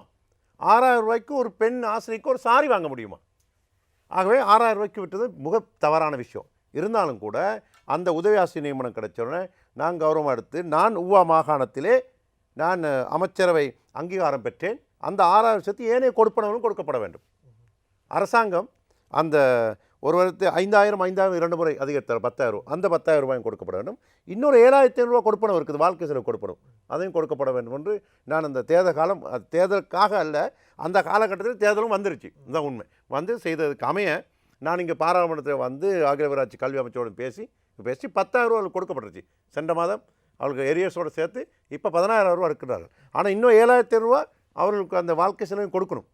6,000 ரூபாய்க்கு ஒரு பெண் ஆசிரியருக்கு ஒரு சாரி வாங்க முடியுமா? ஆகவே 6,000 ரூபாய்க்கு விட்டது மிக தவறான விஷயம். இருந்தாலும் கூட அந்த உதவி ஆசிரியர் நியமனம் கிடைச்சோடனே நான் கௌரவம் எடுத்து நான் ஊவா மாகாணத்திலே நான் அமைச்சரவை அங்கீகாரம் பெற்றேன். அந்த 6,000 சேர்த்து ஏனைய கொடுப்பனவர்களும் கொடுக்கப்பட வேண்டும். அரசாங்கம் அந்த ஒரு வருடத்து 5,000 2 முறை அதிகரித்தார் 10,000. அந்த 10,000 ரூபாயும் கொடுக்கப்பட வேண்டும். இன்னொரு 7,500 ரூபா கொடுப்பனவு இருக்குது, வாழ்க்கை செலவு கொடுப்பணும், அதையும் கொடுக்கப்பட வேண்டும் என்று நான் அந்த தேர்தல் காலம் தேர்தலுக்காக அல்ல, அந்த காலகட்டத்தில் தேர்தலும் வந்துருச்சு, இதுதான் உண்மை. செய்ததுக்கு அமைய நான் இங்கே பாராளுமன்றத்தில் அகிலவராட்சி கல்வி அமைச்சரோடு பேசி 10,000 ரூபா கொடுக்கப்பட்டுருச்சு. சென்ற மாதம் அவர்களுக்கு ஏரியர்ஸோடு சேர்த்து இப்போ 16,000 ரூபா இருக்கிறார்கள். ஆனால் இன்னும் 7,500 ரூபா அவர்களுக்கு அந்த வாழ்க்கை செலவையும் கொடுக்கணும்.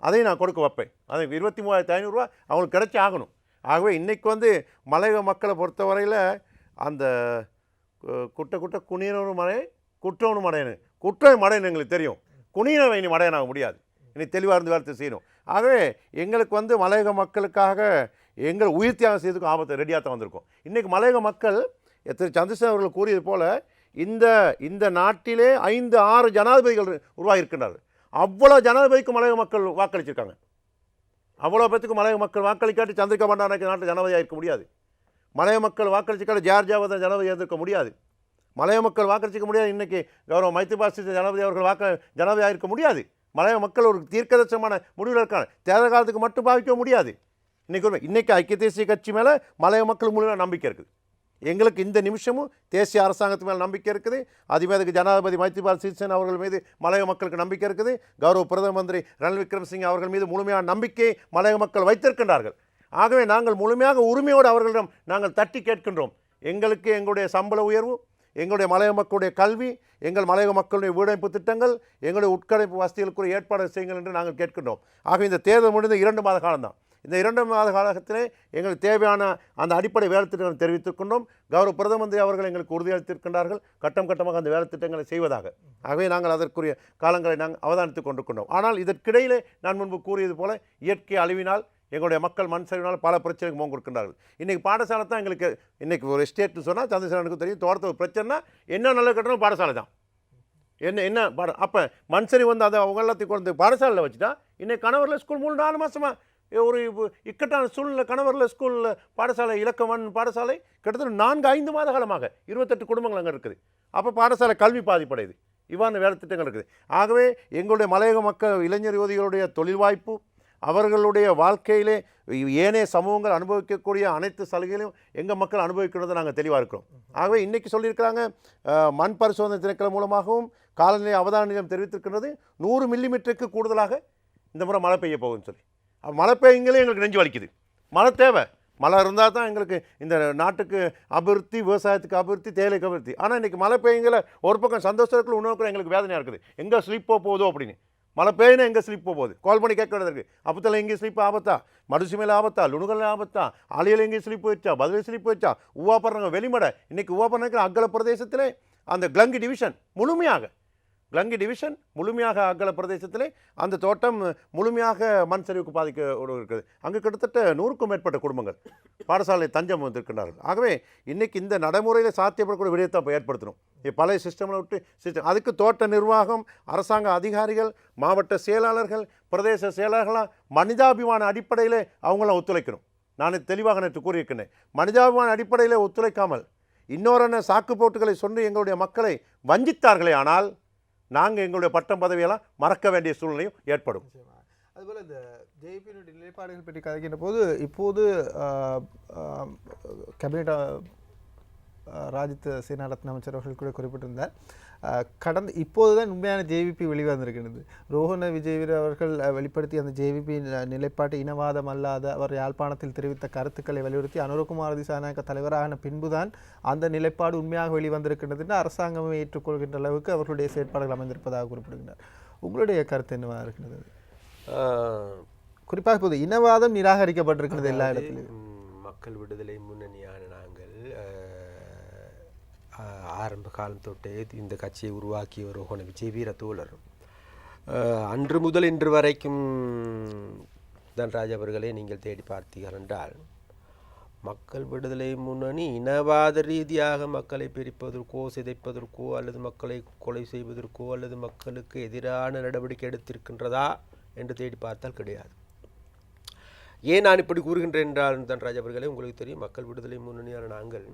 அதையும் நான் கொடுக்க வைப்பேன். அது 23,500 ரூபா அவங்களுக்கு கிடைச்சி ஆகணும். ஆகவே இன்றைக்கி மலையக மக்களை பொறுத்தவரையில் அந்த குட்ட குனியனொரு மடை குற்றவனு மடையனு குற்ற மடையன்னு எங்களுக்கு தெரியும், குனியனவை இனி மடையனாக முடியாது, இனி தெளிவாக இருந்து வேலை செய்யணும். ஆகவே எங்களுக்கு வந்து மலையக மக்களுக்காக எங்கள் உயிர் தியாகம் செய்யறதுக்கு ஆபத்தை ரெடியாக தான் வந்திருக்கோம். இன்றைக்கி மலையக மக்கள் திரு சந்திரசேகர் அவர்கள் கூறியது போல் இந்த நாட்டிலே 5-6 ஜனாதிபதிகள் உருவாகியிருக்கின்றார்கள். அவ்வளோ ஜனாதிபதிக்கு மலையக மக்கள் வாக்களிச்சிருக்காங்க. அவ்வளோ பேத்துக்கு மலையக மக்கள் வாக்களிக்காட்டி சந்திரிகா பண்டாரநாயக்க நாட்டில் ஜனாதிபதியாக இருக்க முடியாது. மலைய மக்கள் வாக்களிச்சிக்காட்டி ஜார்ஜியாவை தான் ஜனாதிபதியாக இருக்க முடியாது. மலைய மக்கள் வாக்களிச்சிக்க முடியாது. இன்றைக்கி கௌரவ மைத்ரிபால ஜனாதிபதி அவர்கள் ஜனாதிபதியாக இருக்க முடியாது. மலைய மக்கள் ஒரு தீர்க்கதரிசனமான முடிவில் இருக்காங்க. தேர்தல் காலத்துக்கு மட்டும் பாவிக்க முடியாது. இன்றைக்கி ஐக்கிய தேசிய கட்சி மேலே மலைய மக்கள் முழுமையாக நம்பிக்கை இருக்குது. எங்களுக்கு இந்த நிமிஷமும் தேசிய அரசாங்கத்து மேலே நம்பிக்கை இருக்குது. அதுமாதிரி ஜனாதிபதி மைத்ரிபால சிறிசேனா அவர்கள் மீது மலைய மக்களுக்கு நம்பிக்கை இருக்குது. கௌரவ பிரதம மந்திரி ரணில் விக்ரமசிங்கே அவர்கள் மீது முழுமையான நம்பிக்கையை மலைய மக்கள் வைத்திருக்கின்றார்கள். ஆகவே நாங்கள் முழுமையாக உரிமையோடு அவர்களிடம் நாங்கள் தட்டி கேட்கின்றோம். எங்களுக்கு எங்களுடைய சம்பள உயர்வு, எங்களுடைய மலைய மக்களுடைய கல்வி, எங்கள் மலையக மக்களுடைய வீடமைப்பு திட்டங்கள், எங்களுடைய உட்கடைப்பு வசதிகளுக்குரிய ஏற்பாடு செய்யுங்கள் என்று நாங்கள் கேட்கின்றோம். ஆகவே இந்த தேர்தல் முடிந்த 2 மாத காலம்தான். இந்த 2 மாத காலத்திலே எங்களுக்கு தேவையான அந்த அடிப்படை வேலை திட்டங்களை தெரிவித்திருக்கின்றோம். கௌரவ பிரதம மந்திரி அவர்கள் எங்களுக்கு உறுதியளித்திருக்கின்றார்கள் கட்டம் கட்டமாக அந்த வேலை திட்டங்களை செய்வதாக. ஆகவே நாங்கள் அதற்குரிய காலங்களை நாங்கள் அவதானித்துக் கொண்டிருக்கின்றோம். ஆனால் இதற்கிடையிலே நான் முன்பு கூறியது போல இயற்கை அழிவினால் எங்களுடைய மக்கள் மண் சரிவினால் பல பிரச்சனைக்கு முகம் கொடுக்கின்றார்கள். இன்றைக்கி பாடசாலை தான் எங்களுக்கு இன்றைக்கி ஒரு எஸ்டேட்னு சொன்னால் சந்திரசேகரனுக்கு தெரியும். தோட்டத்தில் ஒரு பிரச்சனைனா என்ன நல்ல கட்டணும் பாடசாலை தான். என்ன பாடம் அப்போ மண் சரி வந்து அதை அவங்க எல்லாத்தையும் கொண்டு பாடசாலையில் வச்சுட்டா இன்றைக்கி கணவரில் ஸ்கூல் 3-4 மாதமாக ஒரு இக்கட்டான சூழ்நிலை. கணவரில் ஸ்கூலில் பாடசாலை இலக்கமண் பாடசாலை கிட்டத்தட்ட 4-5 மாத காலமாக 28 குடும்பங்கள் அங்கே இருக்குது. அப்போ பாடசாலை கல்வி பாதிப்படையுது. இவ்வாறு வேலை திட்டங்கள் இருக்குது. ஆகவே எங்களுடைய மலையக மக்கள் இளைஞர் யுவதிகளுடைய தொழில் வாய்ப்பு, அவர்களுடைய வாழ்க்கையிலே ஏனைய சமூகங்கள் அனுபவிக்கக்கூடிய அனைத்து சலுகைகளையும் எங்கள் மக்கள் அனுபவிக்கிறத நாங்கள் தெளிவாக இருக்கிறோம். ஆகவே இன்றைக்கி சொல்லியிருக்கிறாங்க மண் பரிசோதனை திணைக்களம் மூலமாகவும் காலநிலை அவதான நிலையம் தெரிவித்திருக்கிறது 100 மில்லிமீட்டருக்கு கூடுதலாக இந்த முறை மழை பெய்ய போகுதுன்னு சொல்லி. மழை பெய்யுங்களே எங்களுக்கு நெஞ்சு வலிக்குது. மழை தேவை. மழை இருந்தால் தான் எங்களுக்கு இந்த நாட்டுக்கு அபிவிருத்தி, விவசாயத்துக்கு அபிவிருத்தி, தேயிலைக்கு அபிவிருத்தி. ஆனால் இன்றைக்கி மழை பெய்யுங்கள ஒரு பக்கம் சந்தோஷத்தில் உணவுக்கு எங்களுக்கு வேதனையாக இருக்குது. எங்கே ஸ்லிப்போ போதோ அப்படின்னு. மழை பெய்யினா எங்கே ஸ்லிப் போகுது, கால் பண்ணி கேட்க வேண்டியது இருக்குது. அப்பத்தில் எங்கேயும் ஸ்லிப் ஆபத்தா, மடுசுமையில் ஆபத்தா, லுணுகல் ஆபத்தா, ஆலையில் எங்கேயும் ஸ்லிப் வச்சா, பதில் ஸ்லிப் வச்சா, உவாப்படுறாங்க வெளிமடை. இன்றைக்கி உவாப்படுற அக்கல பிரதேசத்திலே அந்த கிளங்கி டிவிஷன் முழுமையாக அக்கல பிரதேசத்திலே அந்த தோட்டம் முழுமையாக மண் சரிவுக்கு பாதிக்க இருக்குது. அங்கே கிட்டத்தட்ட 100க்கும் மேற்பட்ட குடும்பங்கள் பாடசாலை தஞ்சம் வந்திருக்கின்றார்கள். ஆகவே இன்றைக்கி இந்த நடைமுறையில் சாத்தியப்படக்கூடிய விடயத்தை இப்போ ஏற்படுத்தணும். பழைய சிஸ்டமில் விட்டு சிஸ்டம் அதுக்கு தோட்ட நிர்வாகம், அரசாங்க அதிகாரிகள், மாவட்ட செயலாளர்கள், பிரதேச செயலாளர்களாக மனிதாபிமான அடிப்படையில் அவங்களாம் ஒத்துழைக்கணும். நான் தெளிவாக நேற்று கூறியிருக்கிறேன். மனிதாபிமான அடிப்படையில் ஒத்துழைக்காமல் இன்னொரு சாக்கு போட்டுகளை சொல்லி எங்களுடைய மக்களை வஞ்சித்தார்களே ஆனால் நாங்கள் எங்களுடைய பட்டம் பதவியெல்லாம் மறக்க வேண்டிய சூழ்நிலையும் ஏற்படும். அதுபோல் இந்த ஜேபியினுடைய நிலைப்பாடுகள் பற்றி கதைக்கின்ற போது இப்போது கேபினட் ராஜித் சேனாரத்ன அமைச்சர் அவர்கள் கூட குறிப்பிட்டிருந்தார். இப்போதுதான் உண்மையான ஜேவிபி வெளிவந்திருக்கிறது. ரோஹண விஜயவீர அவர்கள் வெளிப்படுத்திய அந்த ஜேவிபி நிலைப்பாட்டு இனவாதம் அல்லாத அவர் யாழ்ப்பாணத்தில் தெரிவித்த கருத்துக்களை வலியுறுத்தி அனுரகுமார திசாநாயக்க தலைவரான பின்புதான் அந்த நிலைப்பாடு உண்மையாக வெளிவந்திருக்கின்றது என்று அரசாங்கமே ஏற்றுக்கொள்கின்ற அளவுக்கு அவர்களுடைய செயற்பாடுகள் அமைந்திருப்பதாக குறிப்பிடுகிறார். உங்களுடைய கருத்து என்னவாக இருக்கிறது? குறிப்பாக இப்போது இனவாதம் நிராகரிக்கப்பட்டிருக்கிறது எல்லா இடத்திலும். மக்கள் விடுதலை முன்னணியான நாங்கள் ஆரம்ப காலம் தொட்டே இந்த கட்சியை உருவாக்கிய ரோஹண விஜயவீர தோழர் அன்று முதல் இன்று வரைக்கும் தன்ராஜ் அவர்களே நீங்கள் தேடி பார்த்தீர்கள் என்றால் மக்கள் விடுதலை முன்னணி இனவாத ரீதியாக மக்களை பிரிப்பதற்கோ சிதைப்பதற்கோ அல்லது மக்களை கொலை செய்வதற்கோ அல்லது மக்களுக்கு எதிரான நடவடிக்கை எடுத்திருக்கின்றதா என்று தேடி பார்த்தால் கிடையாது. ஏன் நான் இப்படி கூறுகின்றேன் என்றால் தன்ராஜ் அவர்களே உங்களுக்கு தெரியும், மக்கள் விடுதலை முன்னணியான நாங்கள்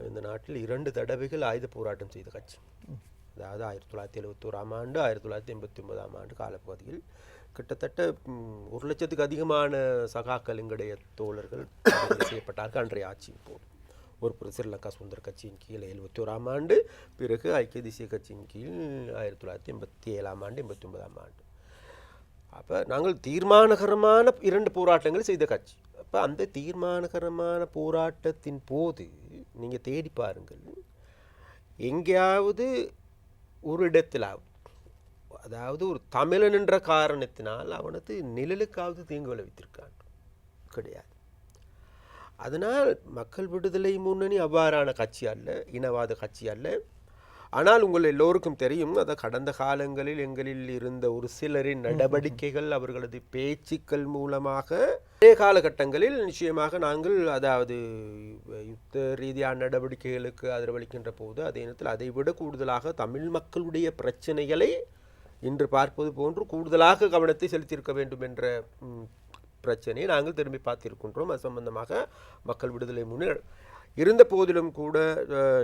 இந்த நாட்டில் 2 தடவைகள் ஆயுத போராட்டம் செய்த கட்சி. அதாவது 1971ஆம் ஆண்டு 1989ஆம் ஆண்டு காலப்பகுதியில் கிட்டத்தட்ட 1 லட்சத்துக்கு அதிகமான சகாக்கள் எங்களுடைய தோழர்கள் செய்யப்பட்டார்கள் அன்றைய ஆட்சியின் போது. ஒரு ஸ்ரீலங்கா சுதந்திர கட்சியின் கீழ் 71ஆம் ஆண்டு, பிறகு ஐக்கிய தேசிய கட்சியின் கீழ் 1987ஆம் ஆண்டு 89ஆம் ஆண்டு. அப்போ நாங்கள் தீர்மானகரமான 2 போராட்டங்கள் செய்த கட்சி. அப்போ அந்த தீர்மானகரமான போராட்டத்தின் போது நீங்கள் தேடி பாருங்கள், எங்கேயாவது ஒரு இடத்திலாவது, அதாவது ஒரு தமிழன் என்ற காரணத்தினால் அவனது நிழலுக்காவது தீங்கு விளைவித்திருக்கான் கிடையாது. அதனால் மக்கள் விடுதலை முன்னணி அவ்வாறான கட்சி அல்ல, இனவாத கட்சி அல்ல. ஆனால் உங்கள் எல்லோருக்கும் தெரியும், அதை கடந்த காலங்களில் எங்களில் இருந்த ஒரு சிலரின் நடவடிக்கைகள், அவர்களது பேச்சுக்கள் மூலமாக அதே காலகட்டங்களில் நிச்சயமாக நாங்கள் அதாவது யுத்த ரீதியான நடவடிக்கைகளுக்கு ஆதரவளிக்கின்ற போது அதே நேரத்தில் அதை விட கூடுதலாக தமிழ் மக்களுடைய பிரச்சனைகளை இன்று பார்ப்பது போன்று கூடுதலாக கவனத்தை செலுத்தியிருக்க வேண்டும் என்ற பிரச்சனையை நாங்கள் திரும்பி பார்த்திருக்கின்றோம். அது சம்பந்தமாக மக்கள் விடுதலை முன்னணி இருந்த போதிலும் கூட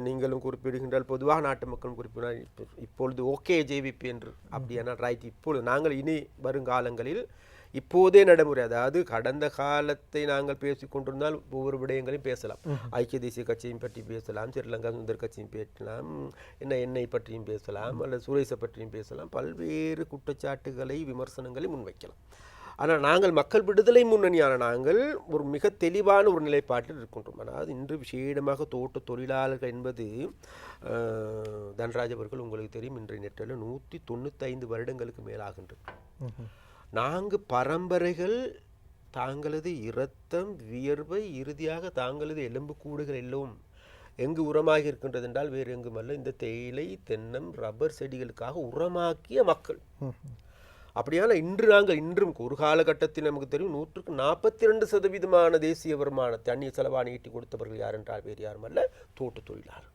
நீங்களும் குறிப்பிடுகின்றால், பொதுவாக நாட்டு மக்களும் குறிப்பிடால் இப்பொழுது ஓகே ஜேவிபி என்று அப்படியான ரைட். இப்பொழுது நாங்கள் இனி வருங்காலங்களில் இப்போதே நடைமுறை, அதாவது கடந்த காலத்தை நாங்கள் பேசிக்கொண்டிருந்தால் ஒவ்வொரு விடயங்களையும் பேசலாம். ஐக்கிய தேசிய கட்சியும் பற்றி பேசலாம், ஸ்ரீலங்கா சுதந்திர கட்சியும் பேசலாம், எண்ணெய் பற்றியும் பேசலாம், அல்லது சுரேசை பற்றியும் பேசலாம், பல்வேறு குற்றச்சாட்டுகளை விமர்சனங்களை முன்வைக்கலாம். ஆனால் நாங்கள் மக்கள் விடுதலை முன்னணியான நாங்கள் ஒரு மிக தெளிவான ஒரு நிலைப்பாட்டில் இருக்கின்றோம். அதாவது இன்று விசேடமாக தோட்ட தொழிலாளர்கள் என்பது தன்ராஜ் அவர்கள் உங்களுக்கு தெரியும், இன்றைய நெற்றில் 195 வருடங்களுக்கு மேலாகின்றது. நாங்கள் பரம்பரைகள் தாங்களது இரத்தம் வியர்வை இறுதியாக தாங்களது எலும்புக்கூடுகள் எல்லாம் எங்கு உரமாகி இருக்கின்றது என்றால் வேறு எங்குமல்ல, இந்த தேயிலை தென்னம் ரப்பர் செடிகளுக்காக உரமாக்கிய மக்கள். அப்படியான இன்றும் ஒரு காலகட்டத்தில் நமக்கு தெரியும் 142% தேசிய வருமானத்தை அந்நிய செலவாணி ஈட்டி கொடுத்தவர்கள் யார் என்றால் வேறு யாரும் அல்ல, தோட்ட தொழிலாளர்.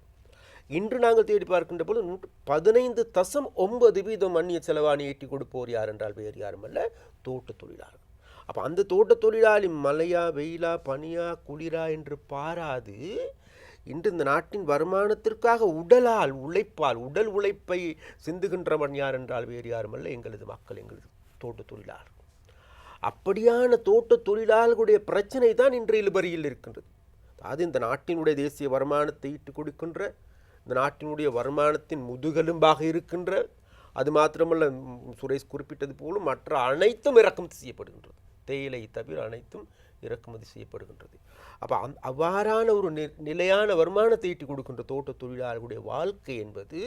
இன்று நாங்கள் தேடி பார்க்கின்ற போது 15.9% அந்நிய செலவாணி ஈட்டி கொடுப்போர் யார் என்றால் வேறு யாரும் அல்ல, தோட்ட தொழிலாளர். அப்போ அந்த தோட்ட தொழிலாளி மழையா வெயிலா பனியா குளிரா என்று பாராது இன்று இந்த நாட்டின் வருமானத்திற்காக உடல் உழைப்பை சிந்துகின்றவன் யார் என்றால் வேறு யாருமல்ல, எங்களது மக்கள், எங்களது தோட்ட தொழிலாளர். அப்படியான தோட்ட தொழிலாளர்களுடைய பிரச்சனை தான் இன்று இழுபறியில் இருக்கின்றது. அதாவது இந்த நாட்டினுடைய தேசிய வருமானத்தை ஈட்டு கொடுக்கின்ற, இந்த நாட்டினுடைய வருமானத்தின் முதுகெலும்பாக இருக்கின்ற, அது மாத்திரமல்ல சுரேஷ் குறிப்பிட்டது போலும் மற்ற அனைத்தும் இறக்குமதி செய்யப்படுகின்றது. தேயிலை தவிர அனைத்தும் இறக்குமதி செய்யப்படுகின்றது. அப்போ அவ்வாறான ஒரு நிலையான வருமானத்தை ஈட்டி கொடுக்கின்ற தோட்ட தொழிலாளர்களுடைய வாழ்க்கை என்பது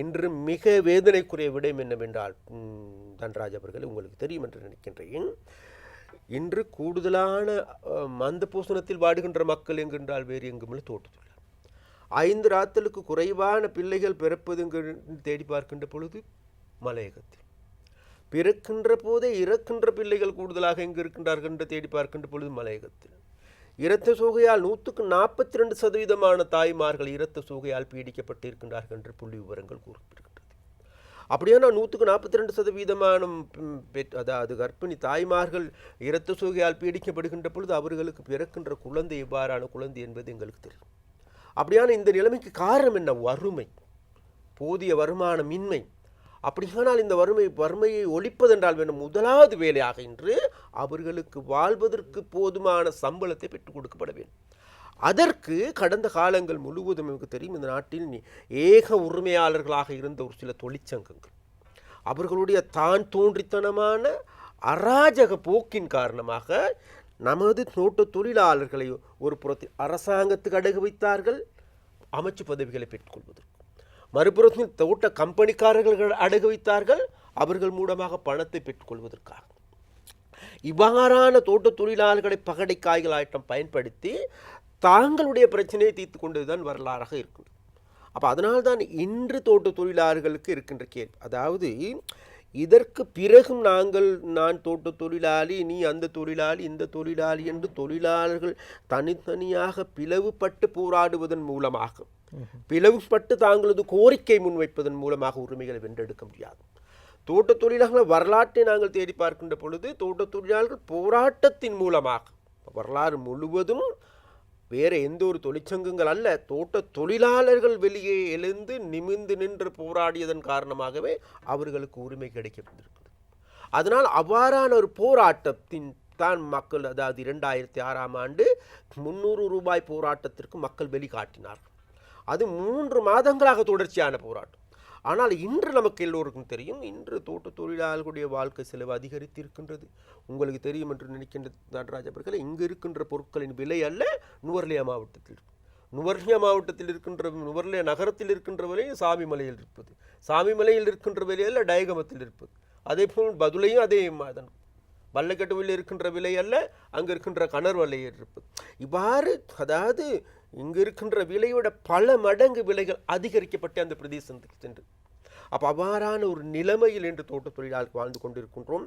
இன்று மிக வேதனைக்குரிய விடயம் என்னவென்றால், தன்ராஜ் அவர்கள் உங்களுக்கு தெரியும் என்று நினைக்கின்றேன், இன்று கூடுதலான மந்த பூசணத்தில் வாடுகின்ற மக்கள் என்கின்றால் வேறு எங்குமில்லை தோட்ட தொழிலாளர். 5 ராத்தலுக்கு குறைவான பிள்ளைகள் பிறப்பது தேடி பார்க்கின்ற பொழுது மலையகத்தில், பிறக்கின்ற போதே இறக்கின்ற பிள்ளைகள் கூடுதலாக எங்கு இருக்கின்றார்கள் என்று தேடி பார்க்கின்ற பொழுது மலையகத்தில், இரத்த சோகையால் 142% தாய்மார்கள் இரத்த சோகையால் பீடிக்கப்பட்டு இருக்கின்றார்கள் என்று புள்ளி விவரங்கள் குறிப்பிடுகின்றது. அப்படியான 142% அதாவது கர்ப்பிணி தாய்மார்கள் இரத்த சோகையால் பீடிக்கப்படுகின்ற பொழுது அவர்களுக்கு பிறக்கின்ற குழந்தை எவ்வாறான குழந்தை என்பது எங்களுக்கு தெரியும். அப்படியான இந்த நிலைமைக்கு காரணம் என்ன? வறுமை, போதிய வருமானமின்மை. அப்படியானால் இந்த வறுமையை ஒழிப்பதென்றால் வேண்டும் முதலாவது வேலையாக இன்று அவர்களுக்கு வாழ்வதற்கு போதுமான சம்பளத்தை பெற்றுக் கொடுக்கப்பட வேண்டும். அதற்கு கடந்த காலங்கள் முழுவதும் எனக்கு தெரியும், இந்த நாட்டில் ஏக உரிமையாளர்களாக இருந்த ஒரு சில தொழிற்சங்கங்கள் அவர்களுடைய தான் தோன்றித்தனமான அராஜக போக்கின் காரணமாக நமது தோட்ட தொழிலாளர்களை ஒரு புறத்தில் அரசாங்கத்துக்கு அடகு வைத்தார்கள் அமைச்சு பதவிகளை பெற்றுக்கொள்வதற்கு, மறுபுறத்தில் தோட்ட கம்பெனிக்காரர்கள் அடகு வைத்தார்கள் அவர்கள் மூலமாக பணத்தை பெற்றுக்கொள்வதற்காக. இவ்வாறான தோட்ட தொழிலாளர்களை பகடைக்காய்களாட்டம் பயன்படுத்தி தாங்களுடைய பிரச்சனையை தீர்த்து கொண்டதுதான் வரலாறாக இருக்கும். அப்போ அதனால்தான் இன்று தோட்ட தொழிலாளர்களுக்கு இருக்கின்ற கேள்வி, அதாவது இதற்கு பிறகும் நான் தோட்ட தொழிலாளி, நீ அந்த தொழிலாளி, இந்த தொழிலாளி என்று தொழிலாளர்கள் தனித்தனியாக பிளவுபட்டு போராடுவதன் மூலமாக, பிளவுபட்டு தாங்களது கோரிக்கை முன்வைப்பதன் மூலமாக உரிமைகளை வென்றெடுக்க முடியாது. தோட்ட தொழிலாளர்கள் வரலாற்றை நாங்கள் தேடி பார்க்கின்ற பொழுது தோட்ட தொழிலாளர்கள் போராட்டத்தின் மூலமாக, வரலாறு முழுவதும் வேறு எந்த ஒரு தொழிற்சங்கங்கள் அல்ல, தோட்ட தொழிலாளர்கள் வெளியே எழுந்து நிமிர்ந்து நின்று போராடியதன் காரணமாகவே அவர்களுக்கு உரிமை கிடைக்கப்பட்டிருக்கிறது. அதனால் அவ்வாறான ஒரு போராட்டத்தின் தான் மக்கள், அதாவது 2006ஆம் ஆண்டு 300 ரூபாய் போராட்டத்திற்கு மக்கள் வெளிக்காட்டினார்கள். அது 3 மாதங்களாக தொடர்ச்சியான போராட்டம். ஆனால் இன்று நமக்கு எல்லோருக்கும் தெரியும், இன்று தோட்ட தொழிலாளர்களுடைய வாழ்க்கை செலவு அதிகரித்து இருக்கின்றது. உங்களுக்கு தெரியும் என்று நினைக்கின்ற நடராஜ் அவர்கள், இங்கு இருக்கின்ற பொருட்களின் விலை அல்ல நுவர்லியா மாவட்டத்தில், நுவர்லியா மாவட்டத்தில் இருக்கின்ற நுவர்லியா நகரத்தில் இருக்கின்ற விலை சாமிமலையில் இருப்பது, சாமிமலையில் இருக்கின்ற விலை அல்ல டயகமத்தில் இருப்பது. அதே போல் பதுளையும் அதே மாதிரி வல்லைக்கட்டுவில் இருக்கின்ற விலை அல்ல, அங்கே இருக்கின்ற கணர் விலை இருப்பது. இவ்வாறு அதாவது இங்கு இருக்கின்ற விலையோட பல மடங்கு விலைகள் அதிகரிக்கப்பட்டு அந்த பிரதேசத்துக்கு சென்று அப்போ அவ்வாறான ஒரு நிலைமையில் என்று தோட்ட தொழிலாளர்கள் வாழ்ந்து கொண்டிருக்கின்றோம்.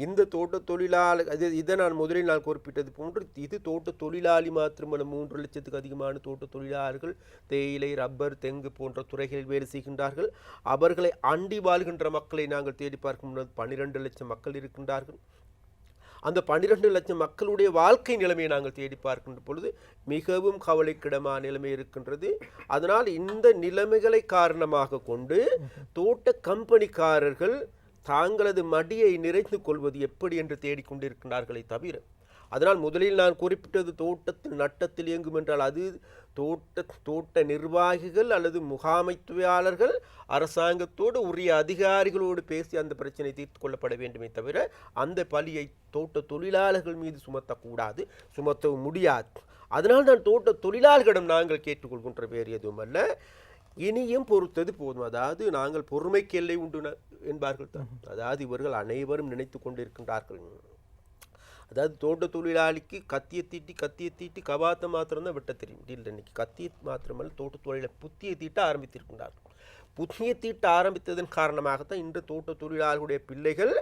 இந்த தோட்ட தொழிலாளர் இதை நான் முதலில் நான் குறிப்பிட்டது போன்று இது தோட்ட தொழிலாளி மாத்திரமல்ல, 3 லட்சத்துக்கு அதிகமான தோட்ட தொழிலாளர்கள் தேயிலை, ரப்பர், தெங்கு போன்ற துறைகளில் வேலை செய்கின்றார்கள். அவர்களை அண்டி வாழ்கின்ற மக்களை நாங்கள் தேடி பார்க்கும் 12 லட்சம் மக்கள் இருக்கின்றார்கள். அந்த 12 லட்சம் மக்களுடைய வாழ்க்கை நிலைமையை நாங்கள் தேடி பார்க்கின்ற பொழுது மிகவும் கவலைக்கிடமான நிலைமை இருக்கின்றது. அதனால் இந்த நிலைமைகளை காரணமாக கொண்டு தோட்ட கம்பெனிக்காரர்கள் தாங்களது மடியை நிறைத்து கொள்வது எப்படி என்று தேடிக்கொண்டிருக்கின்றார்களே தவிர, அதனால் முதலில் நான் குறிப்பிட்டது தோட்டத்தில் நட்டத்தில் இயங்கும் என்றால் அது தோட்ட நிர்வாகிகள் அல்லது முகாமைத்துவயாளர்கள் அரசாங்கத்தோடு உரிய அதிகாரிகளோடு பேசி அந்த பிரச்சனை தீர்த்து கொள்ளப்பட வேண்டுமே தவிர அந்த பழியை தோட்ட தொழிலாளர்கள் மீது சுமத்தக்கூடாது, சுமத்தவும் முடியாது. அதனால் நான் தோட்ட தொழிலாளர்களிடம் நாங்கள் கேட்டுக்கொள்கின்ற வேறு எதுவும் அல்ல, இனியும் பொறுத்தது போதும். அதாவது நாங்கள் பொறுமைக்கு எல்லை உண்டு என்பார்கள் தான். அதாவது இவர்கள் அனைவரும் நினைத்து கொண்டிருக்கின்றார்கள், அதாவது தோட்ட தொழிலாளிக்கு கத்தியை தீட்டி கவாத்தை மாத்திரம்தான் வெட்ட தெரியும். இல்லை, இன்னைக்கு கத்தியை மாத்திரமல்ல, தோட்ட தொழிலை புத்தியை தீட்ட ஆரம்பித்திருக்கின்றார்கள். புத்தியை தீட்ட ஆரம்பித்ததன் காரணமாகத்தான் இன்று தோட்ட தொழிலாளர்களுடைய பிள்ளைகள்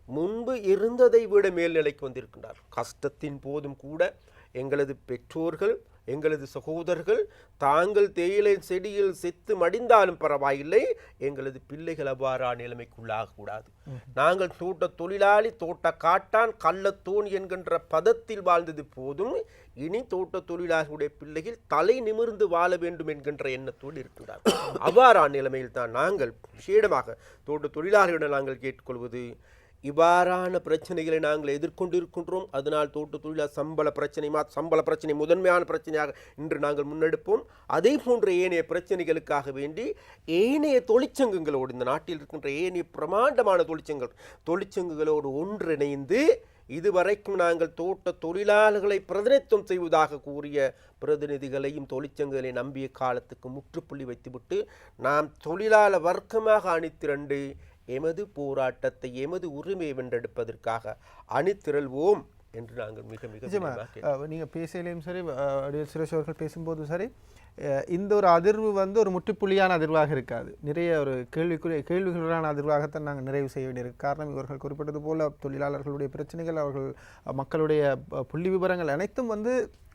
முன்பு இருந்ததை விட மேல்நிலைக்கு வந்திருக்கின்றார்கள். கஷ்டத்தின் போதும் கூட எங்களது பெற்றோர்கள், எங்களது சகோதரர்கள் தாங்கள் தேயிலை செடியில் செத்து மடிந்தாலும் பரவாயில்லை, எங்களது பிள்ளைகள் அவ்வாறான நிலைமைக்குள்ளாகக்கூடாது. நாங்கள் தோட்ட தொழிலாளி, தோட்ட காட்டான், கள்ளத்தோன் என்கின்ற பதத்தில் வாழ்ந்தது போதும், இனி தோட்ட தொழிலாளர்களுடைய பிள்ளைகள் தலை நிமிர்ந்து வாழ வேண்டும் என்கின்ற எண்ணத்தோடு இருக்கின்றார்கள். அவ்வாறான நிலைமையில் தான் நாங்கள் விசேடமாக தோட்ட தொழிலாளர்களிடம் நாங்கள் கேட்டுக்கொள்வது, இவ்வாறான பிரச்சனைகளை நாங்கள் எதிர்கொண்டிருக்கின்றோம். அதனால் தோட்ட தொழிலாளர் சம்பள பிரச்சனை முதன்மையான பிரச்சனையாக இன்று நாங்கள் முன்னெடுப்போம். அதே போன்ற ஏனைய பிரச்சனைகளுக்காக வேண்டி ஏனைய தொழிற்சங்கங்களோடு, இந்த நாட்டில் இருக்கின்ற ஏனைய பிரமாண்டமான தொழிற்சங்கங்களோடு ஒன்றிணைந்து இதுவரைக்கும் நாங்கள் தோட்ட தொழிலாளர்களை பிரதிநிதித்துவம் செய்வதாக கூறிய பிரதிநிதிகளையும் தொழிற்சங்கங்களை நம்பிய காலத்துக்கு முற்றுப்புள்ளி வைத்துவிட்டு நாம் தொழிலாளர் வர்க்கமாக அணிதிரண்டு எமது போராட்டத்தை, எமது உரிமையை வென்றெடுப்பதற்காக அணிதிரள்வோம் என்று நாங்கள் மிக மிக நீங்கள் பேசலையும் சரி, சுரேஷ் அவர்கள் பேசும்போதும் சரி, இந்த ஒரு அதிர்வு ஒரு முற்றுப்புள்ளியான அதிர்வாக இருக்காது. நிறைய ஒரு கேள்விக்குள்ளான அதிர்வாகத்தான் நாங்கள் நிறைவு செய்ய வேண்டியிருக்கு. காரணம், இவர்கள் குறிப்பிட்டது போல தொழிலாளர்களுடைய பிரச்சனைகள், அவர்கள் மக்களுடைய புள்ளி விவரங்கள் அனைத்தும்